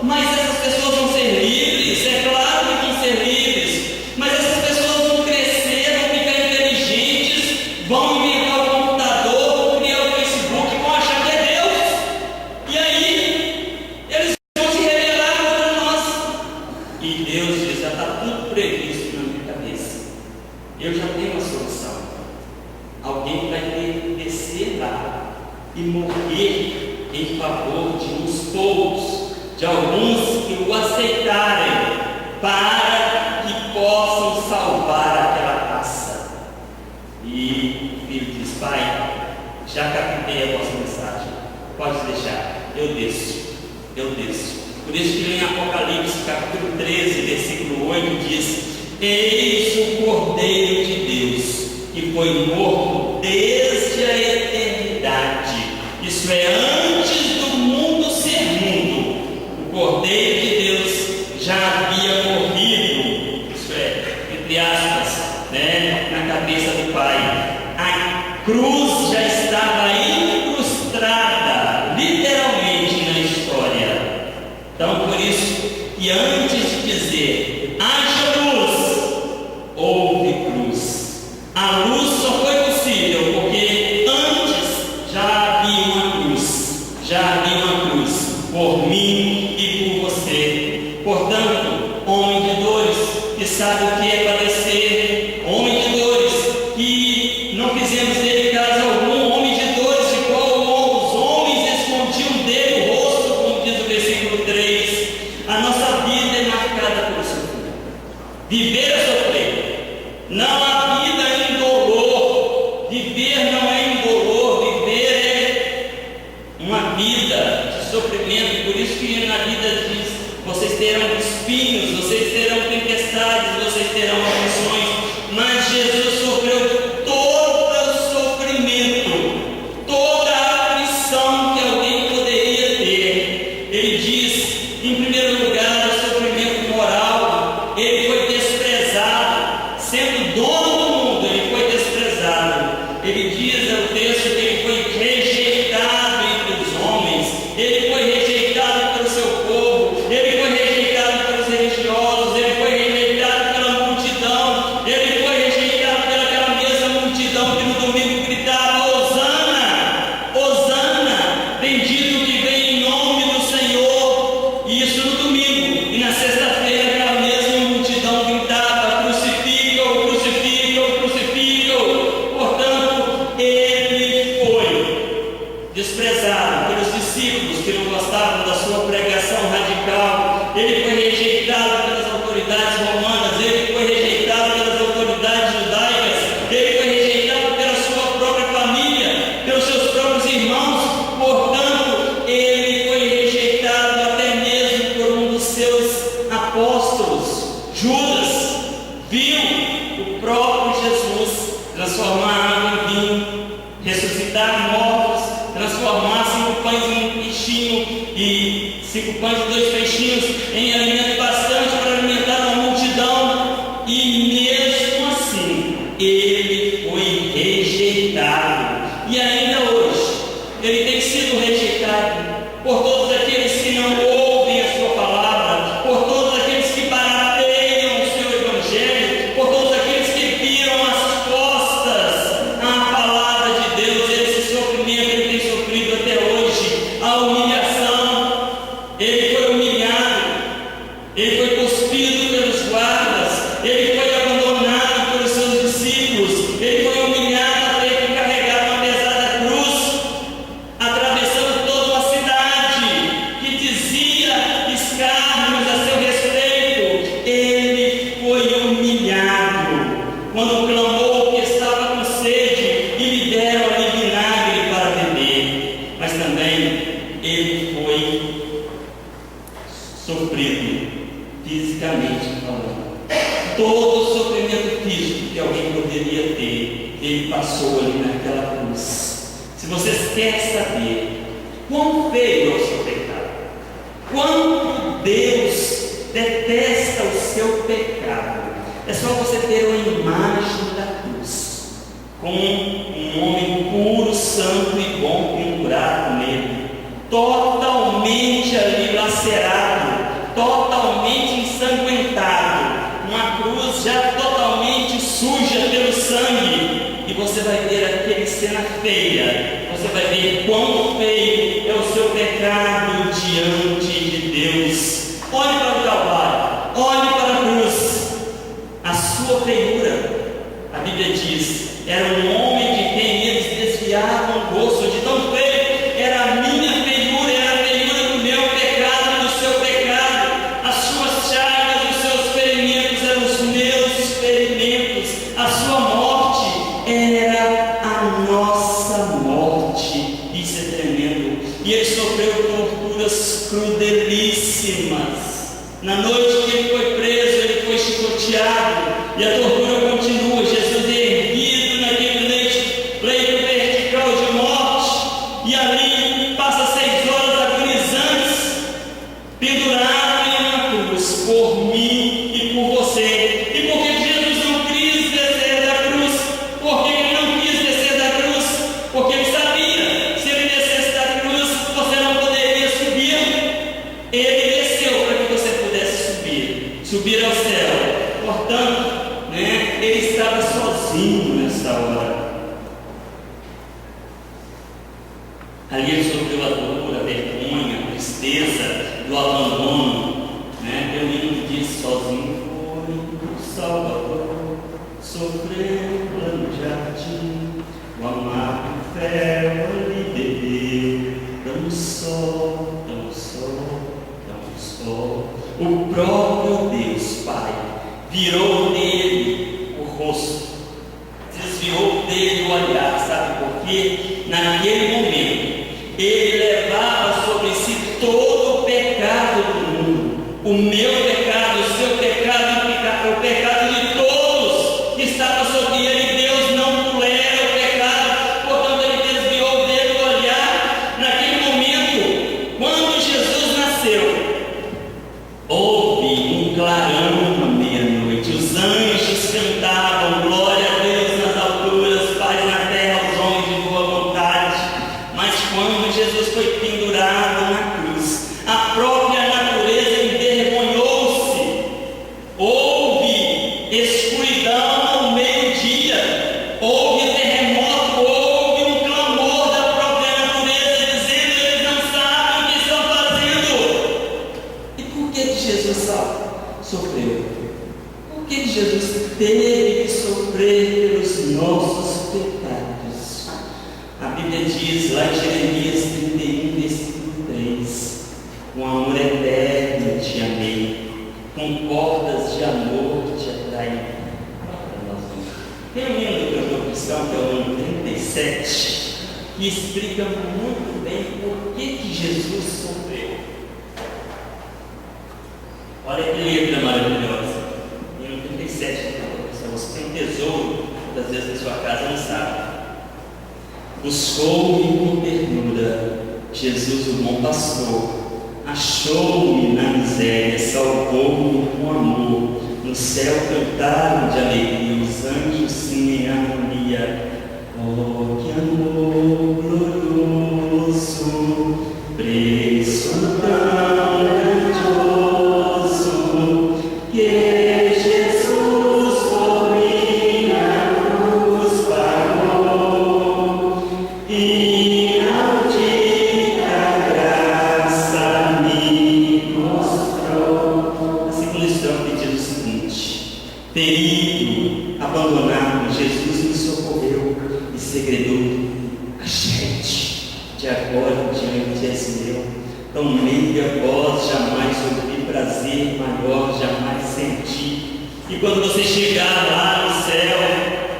mas essas pessoas vão ser livres, é claro que vão ser livres, mas essas pessoas vão crescer, vão ficar inteligentes, vão inventar o computador, vão criar o Facebook, vão achar que é Deus, e aí eles vão se rebelar contra nós. E Deus diz: já está tudo previsto na minha cabeça, eu já tenho uma solução. Alguém vai ter que descer lá e morrer em favor de uns poucos, de alguns que o aceitarem, para que possam salvar aquela raça. E o filho diz: Pai, já captei a vossa mensagem, pode deixar, eu desço. Por isso que em Apocalipse capítulo 13, versículo 8 diz: eis o Cordeiro de Deus, que foi morto desde a eternidade, isso é, antes do mundo ser mundo. O Cordeiro de Deus já havia morrido, isso é, entre aspas, na cabeça do Pai. A cruz já estava incrustada, literalmente, na história. Então, por isso que antes de dizer haja luz, houve cruz. A luz só foi possível porque antes já havia uma cruz por mim e por você. Portanto, homem de dores que sabe o que é padecer, homem de dores que não fizemos dele caso algum, homem vocês terão espinhos, vocês terão tempestades, vocês terão aflições, mas Jesus sofreu todo o sofrimento, toda a aflição que alguém poderia ter. Ele diz, em primeiro lugar, o sofrimento moral. Ele foi desprezado, sendo dono do mundo, ele foi desprezado. Ele diz no texto que ele foi rejeitado entre os homens, ele foi rejeitado pelo seu povo, ele foi rejeitado pelos religiosos, ele foi rejeitado pela multidão, ele foi rejeitado pelaquela mesma multidão que no domingo gritava: Hosana, Hosana, bendito que vem em nome do Senhor. E isso no domingo. E na sexta-feira aquela mesma multidão gritava: crucificam, crucificam, crucificam. Portanto, ele foi desprezado pelos discípulos que não gostavam da sua pregação radical. Ele foi rejeitado pelas autoridades romanas, ele foi rejeitado pelas autoridades judaicas, ele foi rejeitado pela sua própria família, pelos seus próprios irmãos. Portanto, ele foi rejeitado até mesmo por um dos seus apóstolos. Judas viu o próprio Jesus transformar água em vinho, ressuscitar mortos, transformar 5 pães em um peixinho e 5 pães e 2 peixinhos em alimento bastante para alimentar uma multidão. E mesmo assim ele foi rejeitado, e ainda hoje ele tem sido rejeitado por todos aqueles que não ouvem a sua palavra, por todos aqueles que barateiam o seu evangelho, por todos aqueles que viram as costas à palavra de Deus. Esse sofrimento ele tem sofrido até hoje, a humilhação. Ele foi humilhado, ele foi cuspido pelos guardas, ele foi abandonado pelos seus discípulos, ele foi humilhado até que carregar uma pesada cruz, atravessando toda uma cidade que dizia escárnios a seu respeito. Ele foi humilhado quando clamou que estava com sede e lhe deram ali vinagre para beber. Mas também ele foi sofrido fisicamente falando. Todo o sofrimento físico que alguém poderia ter, ele passou ali naquela cruz. Se vocês querem saber quão feio é o seu pecado, quanto Deus detesta o seu pecado, é só você ter uma imagem da cruz, com um homem puro, santo e bom pendurado nele, totalmente ali lacerado, totalmente ensanguentado, uma cruz já totalmente suja pelo sangue. E você vai ver aquele cena feia, você vai ver quão feio é o seu pecado diante de Deus. Olhe para o Calvário, olhe para a cruz. A sua feiura, a Bíblia diz, era um homem de quem eles desviavam o rosto, de tão feio era a minha feiura, era a feiura do meu pecado, do seu pecado. As suas chagas, os seus ferimentos eram os meus ferimentos. A sua morte era a nossa morte. Isso é tremendo. E ele sofreu torturas crudelíssimas. Na noite que ele foi preso, ele foi chicoteado, e a tortura continua. Jesus é erguido naquele leito vertical de morte, e ali passa 6 horas agonizantes, pendurado em uma cruz, por mim e por você. E por que Jesus não quis descer da cruz? Por que ele não quis descer da cruz? Porque ele sabia, se ele descesse da cruz, você não poderia subir. Ele desceu para que você pudesse subir ao céu. Portanto, ele estava sozinho nessa hora. Ali ele sofreu a dor, a vergonha, a tristeza do abandono. Tem um hino que diz: sozinho foi o Salvador, sofreu plano de jardim, o amargo ferro lhe bebeu, tão só, tão só, tão só. O próprio Deus Pai virou nele o rosto, desviou dele o olhar. Sabe por quê? Naquele momento ele levava sobre si todo o pecado do mundo. O meu pecado, o seu pecado, o pecado de todos que estava sobre ele. Deus não tolera o pecado, portanto ele desviou o dedo do olhar. Naquele momento, quando Jesus nasceu, houve um clarão à meia-noite. Os anjos cantavam glória a Deus nas alturas, paz na terra aos homens de boa vontade. Mas quando Jesus foi pendurado na cruz, a própria natureza envergonhou-se. Houve escuridão ao meio-dia, houve terremoto, houve um clamor da própria natureza dizendo: eles não sabem o que estão fazendo. E por que Jesus sofreu? Por que Jesus teve que sofrer pelos nossos pecados? A Bíblia diz lá em Jeremias 31, versículo 3: com amor eterno te amei, com cordas de amor te atraí. Tem um hino do cantor cristão, que é o número 37, que explica muito bem por que Jesus sofreu. Olha que letra maravilhosa. Hino 37 do cantor cristão. Você tem um tesouro, muitas vezes na sua casa não sabe. Buscou-me com ternura, Jesus, o bom pastor, achou-me na miséria, salvou-me com amor. No céu cantaram de alegria, os anjos sim em harmonia. Oh, que amor glorioso, preço tão grandioso, que Jesus por mim na cruz pagou. Inaudita graça me mostrou. A segunda estrofe diz o seguinte: ferido, abandonado, Jesus me socorreu e segredou: achete, de agora em diante és meu. Tão meiga voz jamais ouvi, prazer maior jamais senti. E quando você chegar lá no céu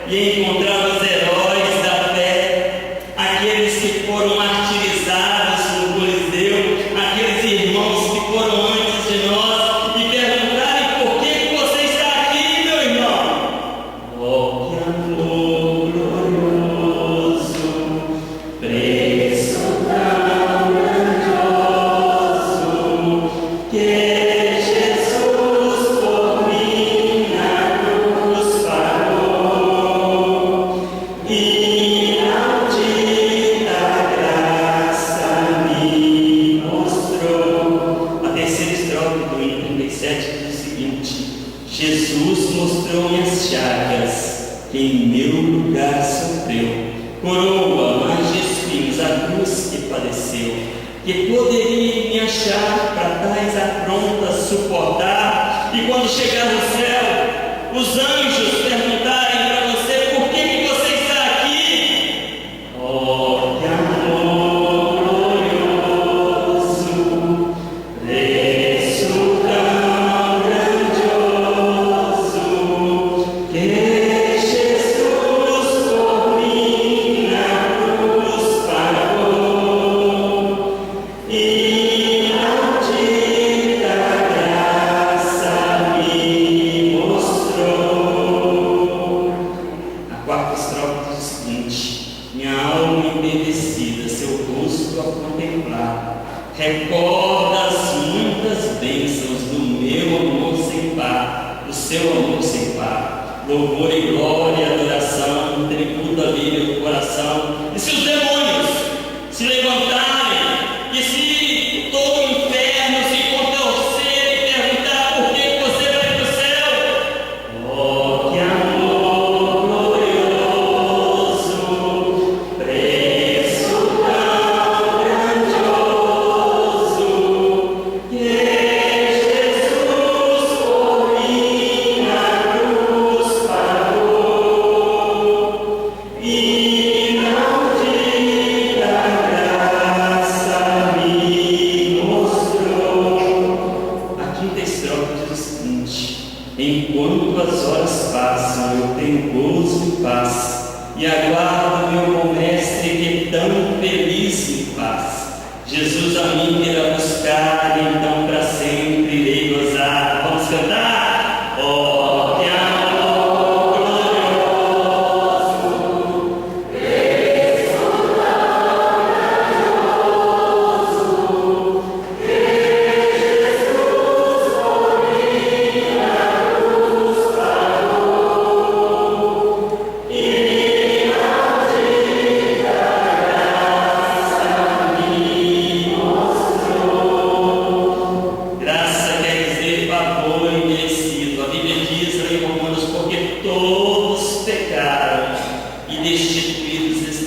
e encontrar os heróis da fé, aqueles que foram martirizados no Coliseu, aqueles irmãos que foram antes de nós, e perguntarem: por que você está aqui, meu irmão? Oh, que amor glorioso, preço tão grandioso, que Jesus por mim na cruz pagou. Inaudita graça me mostrou. A terceira estrofe do hino 37 diz o seguinte: Jesus mostrou-me as chagas que em meu lugar sofreu, coroa, mais de espinhos, a cruz que padeceu, que poderia me achar para tais afrontas suportar. E quando chegar no céu, os anjos perguntarem para você: por que você está aqui? Oh, que amor glorioso, preço tão grandioso, que Jesus por mim na cruz pagou. Inaudita graça me mostrou. A quarta estrofe diz o seguinte: minha alma embevecida, seu rosto a contemplar, recorda as muitas bênçãos do meu amor sem par, do seu amor sem par. Louvor e glória, adoração, tributo alívio do coração. E se os demônios se levantarem, e se todo o inferno se contorcer e perguntar: por que você vai para o céu? Oh, que amor glorioso, preço tão grandioso, que Jesus por mim na cruz pagou. Inaudita graça me mostrou. A quinta estrofe diz o seguinte: enquanto as horas passam, eu tenho gozo e paz, e aguardo meu bom mestre que tão feliz me faz. Jesus a mim irá buscar, e então para sempre irei gozar.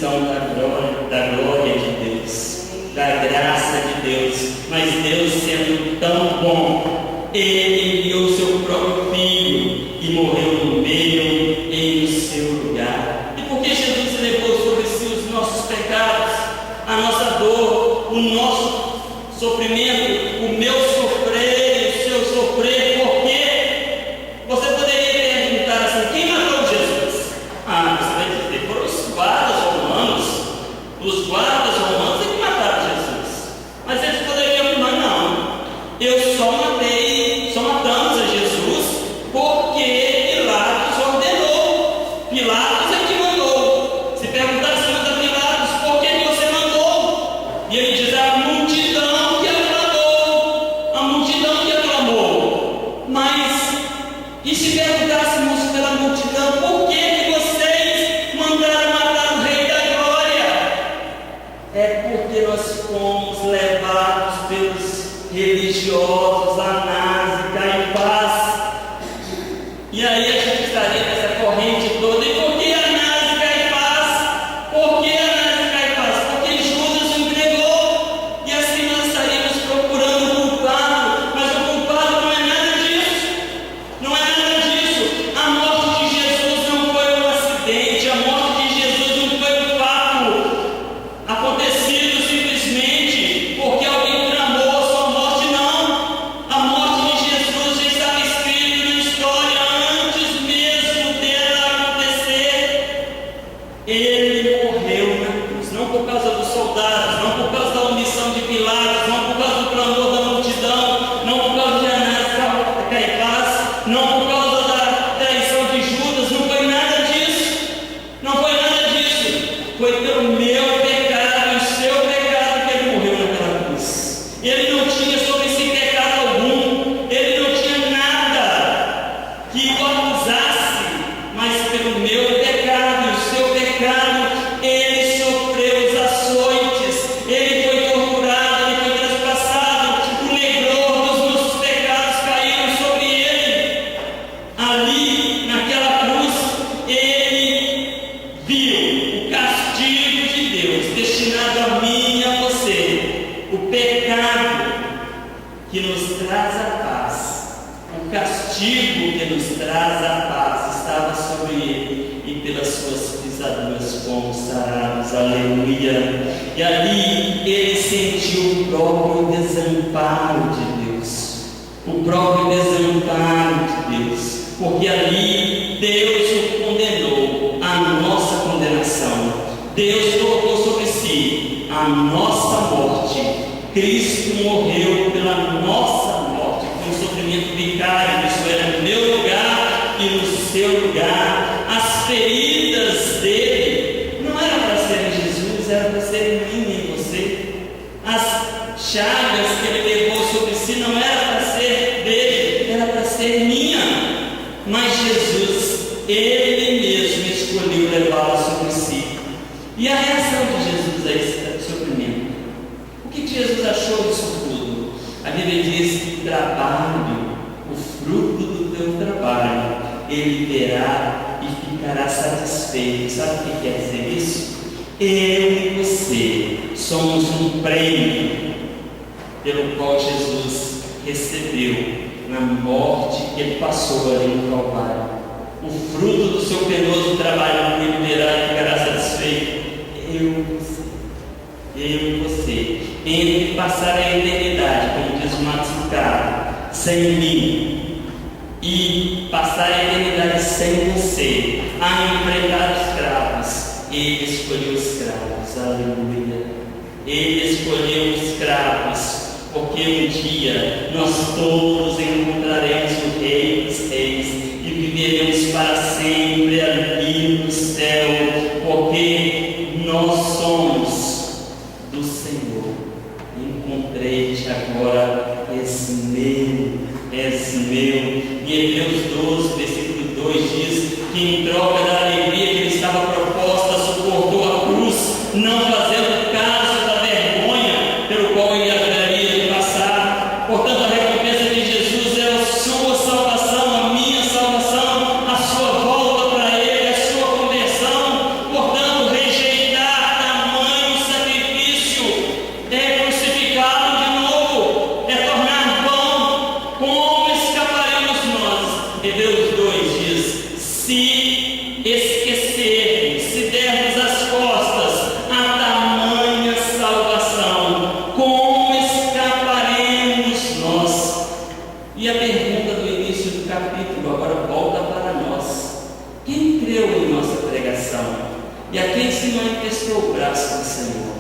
expressão da glória de Deus, da graça de Deus. Mas Deus, sendo tão bom, Ele enviou o seu próprio Filho e morreu no meu e no seu lugar. E porque Jesus levou sobre si os nossos pecados, a nossa dor, o nosso sofrimento, o meu sofrer, o seu sofrer, por quê? Você poderia perguntar assim: quem matou Jesus? Você vai dizer, foram os guardas romanos. Os guardas romanos é que mataram Jesus. Mas eles poderiam afirmar: não, eu só matamos a Jesus porque Pilatos ordenou. Pilatos é que mandou. Se perguntasse a Pilatos, por que você mandou? E ele diz: a multidão que aclamou, a multidão que aclamou. Mas, e se perguntássemos pela multidão, por que vocês mandaram matar o Rei da Glória? É porque nós fomos levados pelos religiosos, Anás e Caifás. E aí a gente estaria nessa corrente toda. E por que Anás e Caifás? Por que Anás e Caifás? Porque Judas o entregou. E assim nós estaríamos procurando o culpado. Mas o culpado não é nada disso. Não é nada disso. A morte de Jesus não foi um acidente. A morte de Jesus não foi um fato acontecido simplesmente porque alguém tramou a sua morte, não. A morte de Jesus já estava escrita na história antes mesmo dela acontecer. Ele morreu na cruz, não por causa dos soldados, não por causa da omissão de Pilatos, não por causa do clamor da multidão, não por causa de Anás e Caifás, não por causa da traição de Judas. Não foi nada disso. Não foi nada disso. Foi pelo meu pecado e o seu pecado que ele morreu naquela cruz. Ele não tinha sobre si pecado algum. Ele não tinha nada que o acusasse. Mas pelo meu pecado e o seu pecado, ele sofreu os açoites. Ele foi torturado, ele foi traspassado. O negror dos nossos pecados caíram sobre ele. Ali, naquela cruz, ele viu o castigo de Deus destinado a mim e a você. O pecado que nos traz a paz, o castigo que nos traz a paz estava sobre ele, e pelas suas pisaduras fomos sarados. Aleluia! E ali ele sentiu o próprio desamparo de Deus, o próprio desamparo de Deus, porque ali Deus o condenou à nossa condenação. Deus colocou sobre si a nossa morte. Cristo morreu pela nossa morte, com um sofrimento vicário. Isso era no meu lugar e no seu lugar. As feridas dele não eram para ser em Jesus, era para ser em mim e em você. As chagas que ele levou sobre si não era para ser dele, era para ser minha. Mas Jesus, ele mesmo escolheu levá-la sobre si. E a reação de Jesus a esse sofrimento? O que Jesus achou disso tudo? A Bíblia diz que o trabalho, o fruto do teu trabalho, ele verá e ficará satisfeito. Sabe o que quer dizer isso? Eu e você somos um prêmio pelo qual Jesus recebeu na morte que ele passou ali no Calvário. O fruto do seu penoso trabalho ele verá e ficará satisfeito. Eu e você, entre passar a eternidade, como diz o Max Lucado, sem mim, e passar a eternidade sem você, a enfrentar os escravos, ele escolheu os escravos. Aleluia! Ele escolheu os escravos, porque um dia nós todos encontraremos o Rei dos Reis e viveremos para sempre ali no céu, porque nós somos do Senhor. Encontrei-te agora, és meu, és meu. E Hebreus 12, versículo 2 diz que em troca da alegria que lhe estava proposta, suportou a cruz, não fazendo caso da vergonha pelo qual ele haveria de passar. Portanto, a recompensa de Jesus é a sua salvação, a minha salvação, a sua volta para ele, a sua conversão. Portanto, rejeitar manifestou o braço do Senhor?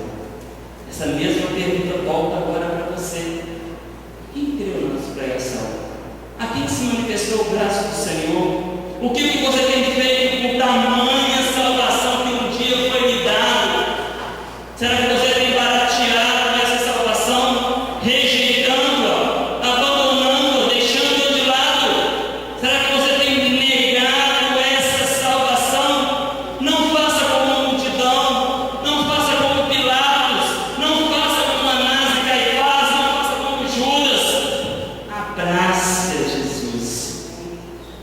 Essa mesma pergunta volta agora para você. Quem creu na nossa pregação? A quem se manifestou o braço do Senhor? O que você tem feito com tamanha salvação que um dia foi lhe dado? Será que você tem barateado essa salvação, rejeitando-a, abandonando-a, deixando-a de lado? Será que você tem negado essa salvação? Não faça como a multidão, não faça como Pilatos, não faça como Anás e Caifás, não faça como Judas. Abrace a Jesus.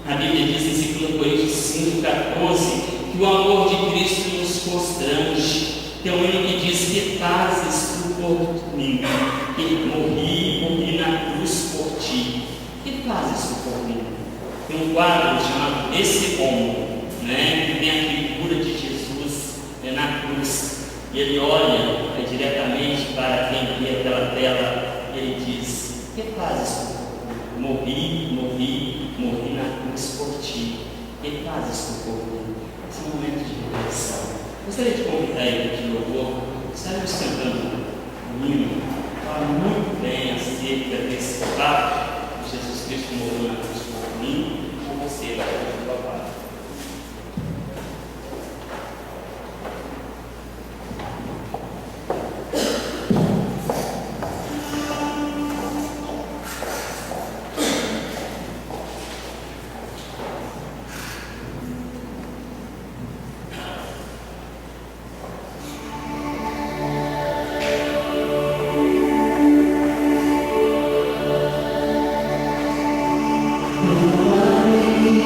A Bíblia diz em 2 Coríntios 5,14 que o amor de Cristo nos constrange. Tem um hino que diz: que fazes tu por mim, que morri na cruz por ti. Que fazes tu por mim? Tem um quadro chamado Esse Homem, que tem a figura de Jesus na cruz. E ele olha diretamente para quem vê pela tela. Ele diz: que fazes tu por mim? Morri na cruz por ti. Que fazes tu por mim? Esse é um momento de reflexão. Gostaria de convidar ele de louvor. Estaremos cantando um hino que fala muito bem acerca desse fato que Jesus Cristo morreu na cruz por mim e por você, por papai.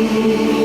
Amém.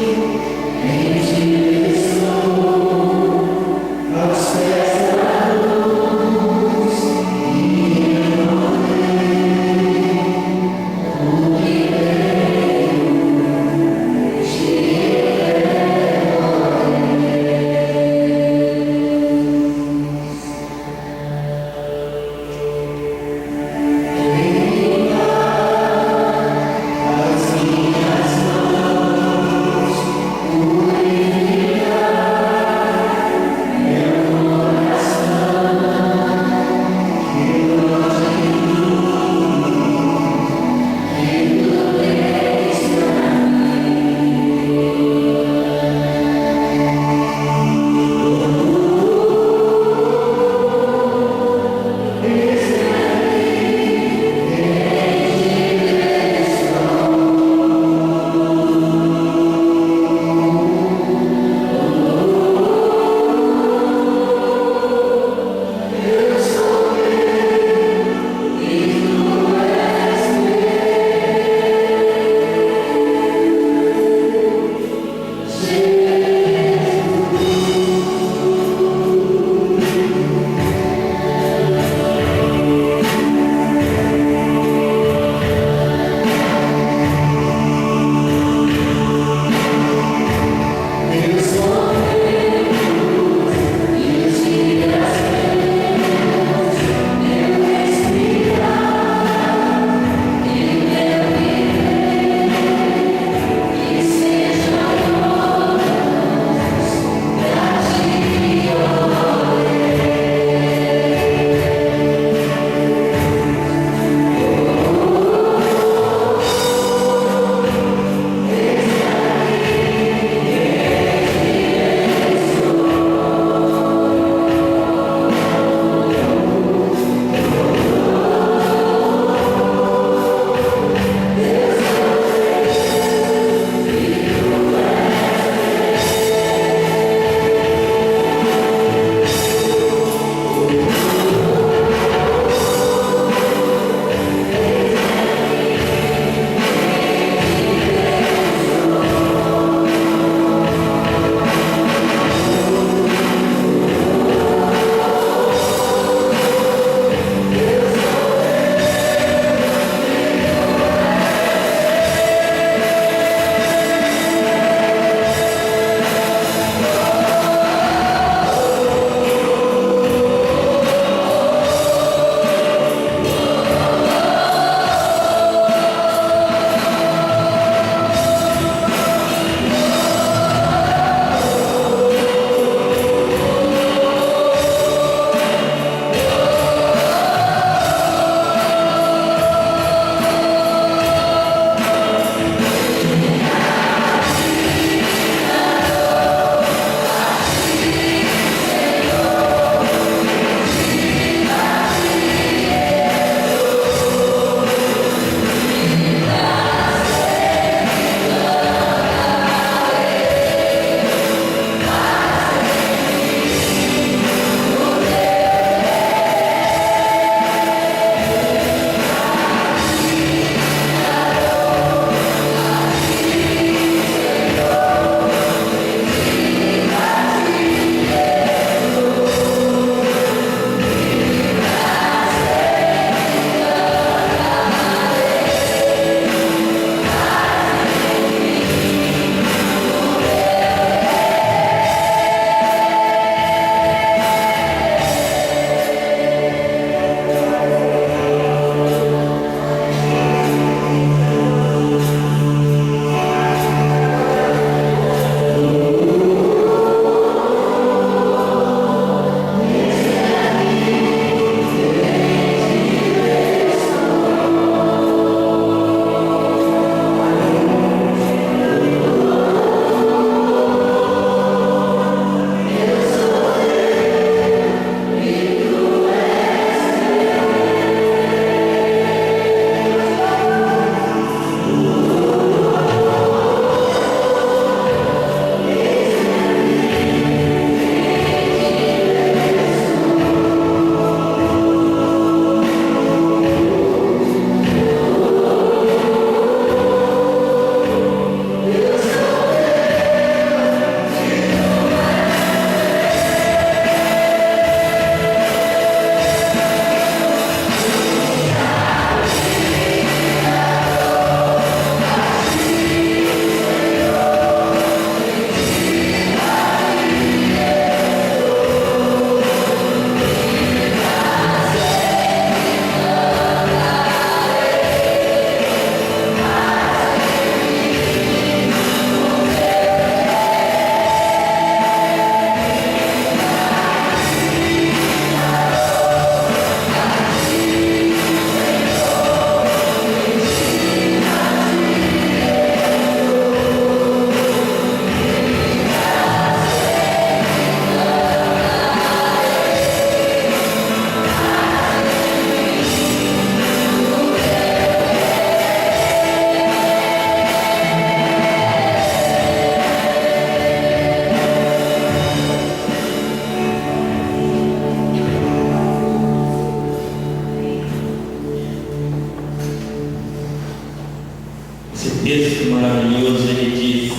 texto maravilhoso, ele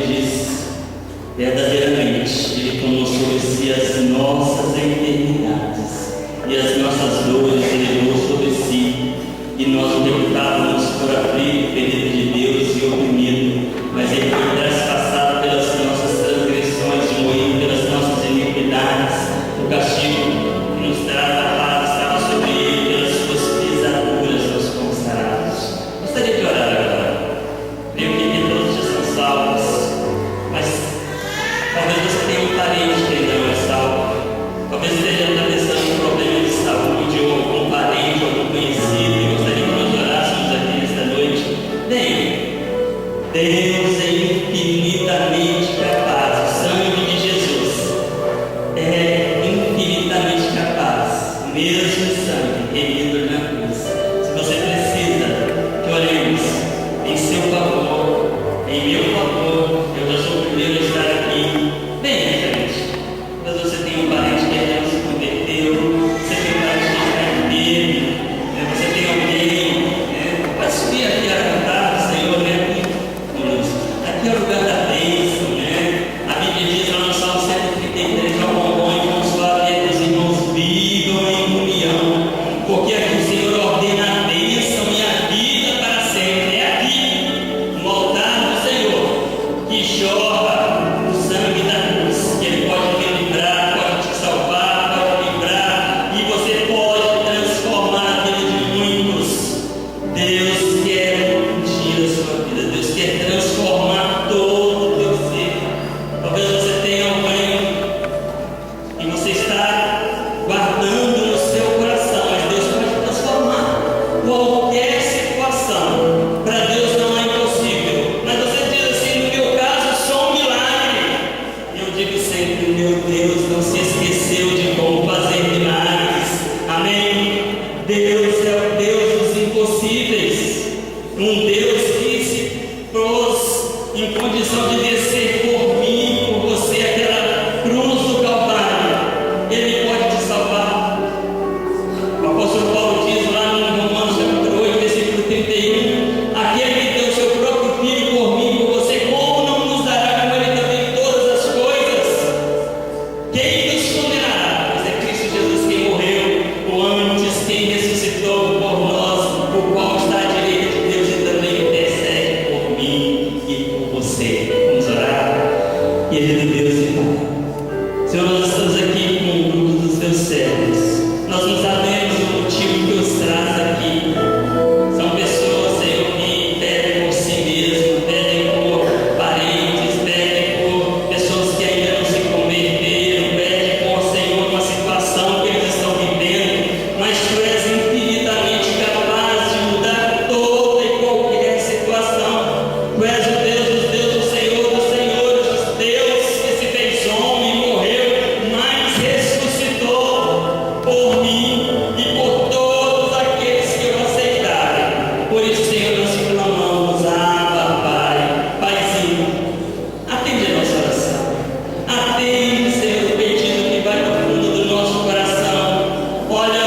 diz, verdadeiramente, Ele tomou sobre si as nossas enfermidades e as nossas dores Ele levou sobre si, e nós o reputávamos por aflito, ferido de Deus e oprimido, mas Ele foi traspassado pelas nossas transgressões, moído pelas nossas iniquidades. O castigo que nos traz a paz estava sobre Ele, pelas suas pisaduras nós fomos sarados. Gostaria de orar agora. Creio que todos já são salvos, mas talvez você tenha um parente que ainda não é salvo. Talvez esteja atravessando um problema de saúde, ou algum parente, ou algum conhecido, e gostaria que nós orássemos aqui nesta noite. Bem, Deus é infinitamente capaz. O sangue de Jesus é infinitamente capaz, mesmo o sangue remido na cruz. Se você precisa que oremos em seu favor, em meu favor, eu já sou o primeiro a estar aqui. Bem, gente, talvez você tenha um parente que ainda não se converteu, você tem um parente que está em medo, você tem alguém, pode subir aqui a cantar, Senhor, aqui conosco. Aqui é o lugar da bênção, A Bíblia diz lá no Salmo 133, ao bom e consolável que os irmãos vivam em comunhão, porque aqui o Senhor ordena a bênção e a vida para sempre. É aqui, no altar do Senhor, que jorra o sangue da cruz, que Ele pode te livrar, pode te salvar, pode livrar, e você pode transformar a vida de muitos. Deus quer ungir a sua vida, Deus quer transformar todo o teu ser. Talvez você tenha alguém e você está guardando no seu coração, mas Deus pode transformar qualquer situação. Para Deus não é impossível. Mas você diz assim: no meu caso, só um milagre. Eu digo sempre: meu Deus não se esqueceu de como fazer milagres. Amém? Deus é o Deus dos impossíveis. Um Deus que se pôs em condição de descer por mim, por você, aquela cruz do Calvário. Ele pode te salvar. O apóstolo Paulo diz lá no Romanos capítulo 8, versículo 31, aquele que deu o seu próprio filho por mim, por você, como não nos dará com ele também todas as coisas? Quem nos condenará? Pois é Cristo Jesus quem morreu, ou antes quem ressuscitou por nós, o qual está à direita de Deus e também intercede por mim e por você. Vamos orar. Querido Deus e Pai, Senhor, nós estamos aqui com um grupo dos teus servos. Nós não sabemos o motivo que os traz aqui. São pessoas, Senhor, que pedem por si mesmo, pedem por parentes, pedem por pessoas que ainda não se converteram, pedem por, Senhor, uma situação que eles estão vivendo, mas Tu és infinitamente capaz de mudar toda e qualquer situação. Tu és o Deus dos deuses, o Senhor dos senhores, o Deus que se fez homem e morreu, mas ressuscitou por mim e por todos aqueles que o aceitarem. Por isso, Senhor, nós te clamamos: Abba, Pai, Paizinho, atende a nossa oração. Atende, Senhor, o pedido que vai no fundo do nosso coração. Olha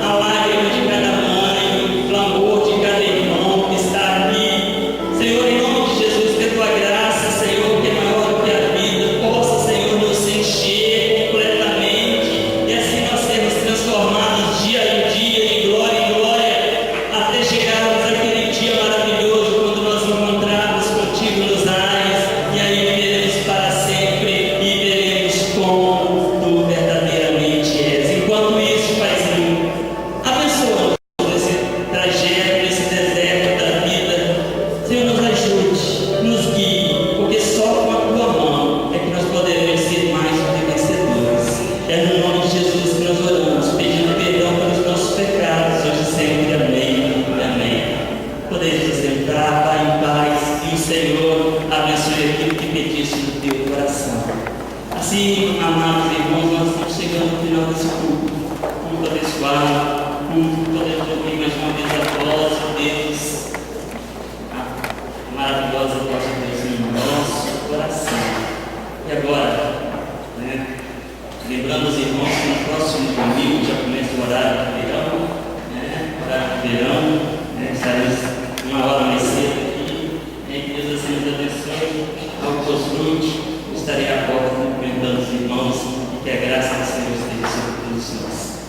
a lágrima de cada mãe, o clamor de cada irmão que está aqui. Senhor, em nome de Jesus, que a Tua graça, Senhor, que é maior do que a vida, possa, Senhor, nos encher completamente, e assim nós sermos transformados dia em dia, de glória em glória, até chegarmos àquele dia maravilhoso, quando nós encontrarmos contigo nos ares, e aí viveremos para sempre e veremos como Tu verdadeiramente és. Enquanto isso, Paizinho, abençoa-nos nesse trajeto, nesse deserto da vida. Senhor, nos ajude, nos guie, porque só com a Tua mão é que nós poderemos ser mais do que vencedores. É no nome de Jesus que nós oramos, pedindo perdão pelos nossos pecados, hoje e sempre. Amém. Amém. Podeis nos sentar, Pai, em paz, e o Senhor abençoe aquilo que pediste no teu coração. Assim, amados irmãos, nós estamos chegando ao final desse culto. Culto abençoado, culto, podemos ouvir mais uma vez a voz de Deus, a maravilhosa voz de Deus no nosso coração. E agora, lembrando os irmãos que no próximo domingo já começa o horário de verão, horário de verão. estaremos uma hora mais cedo aqui. E que Deus assim nos abençoe. Ao convite, estarei à porta cumprimentando os irmãos e que a graça do Senhor esteja sobre todos nós.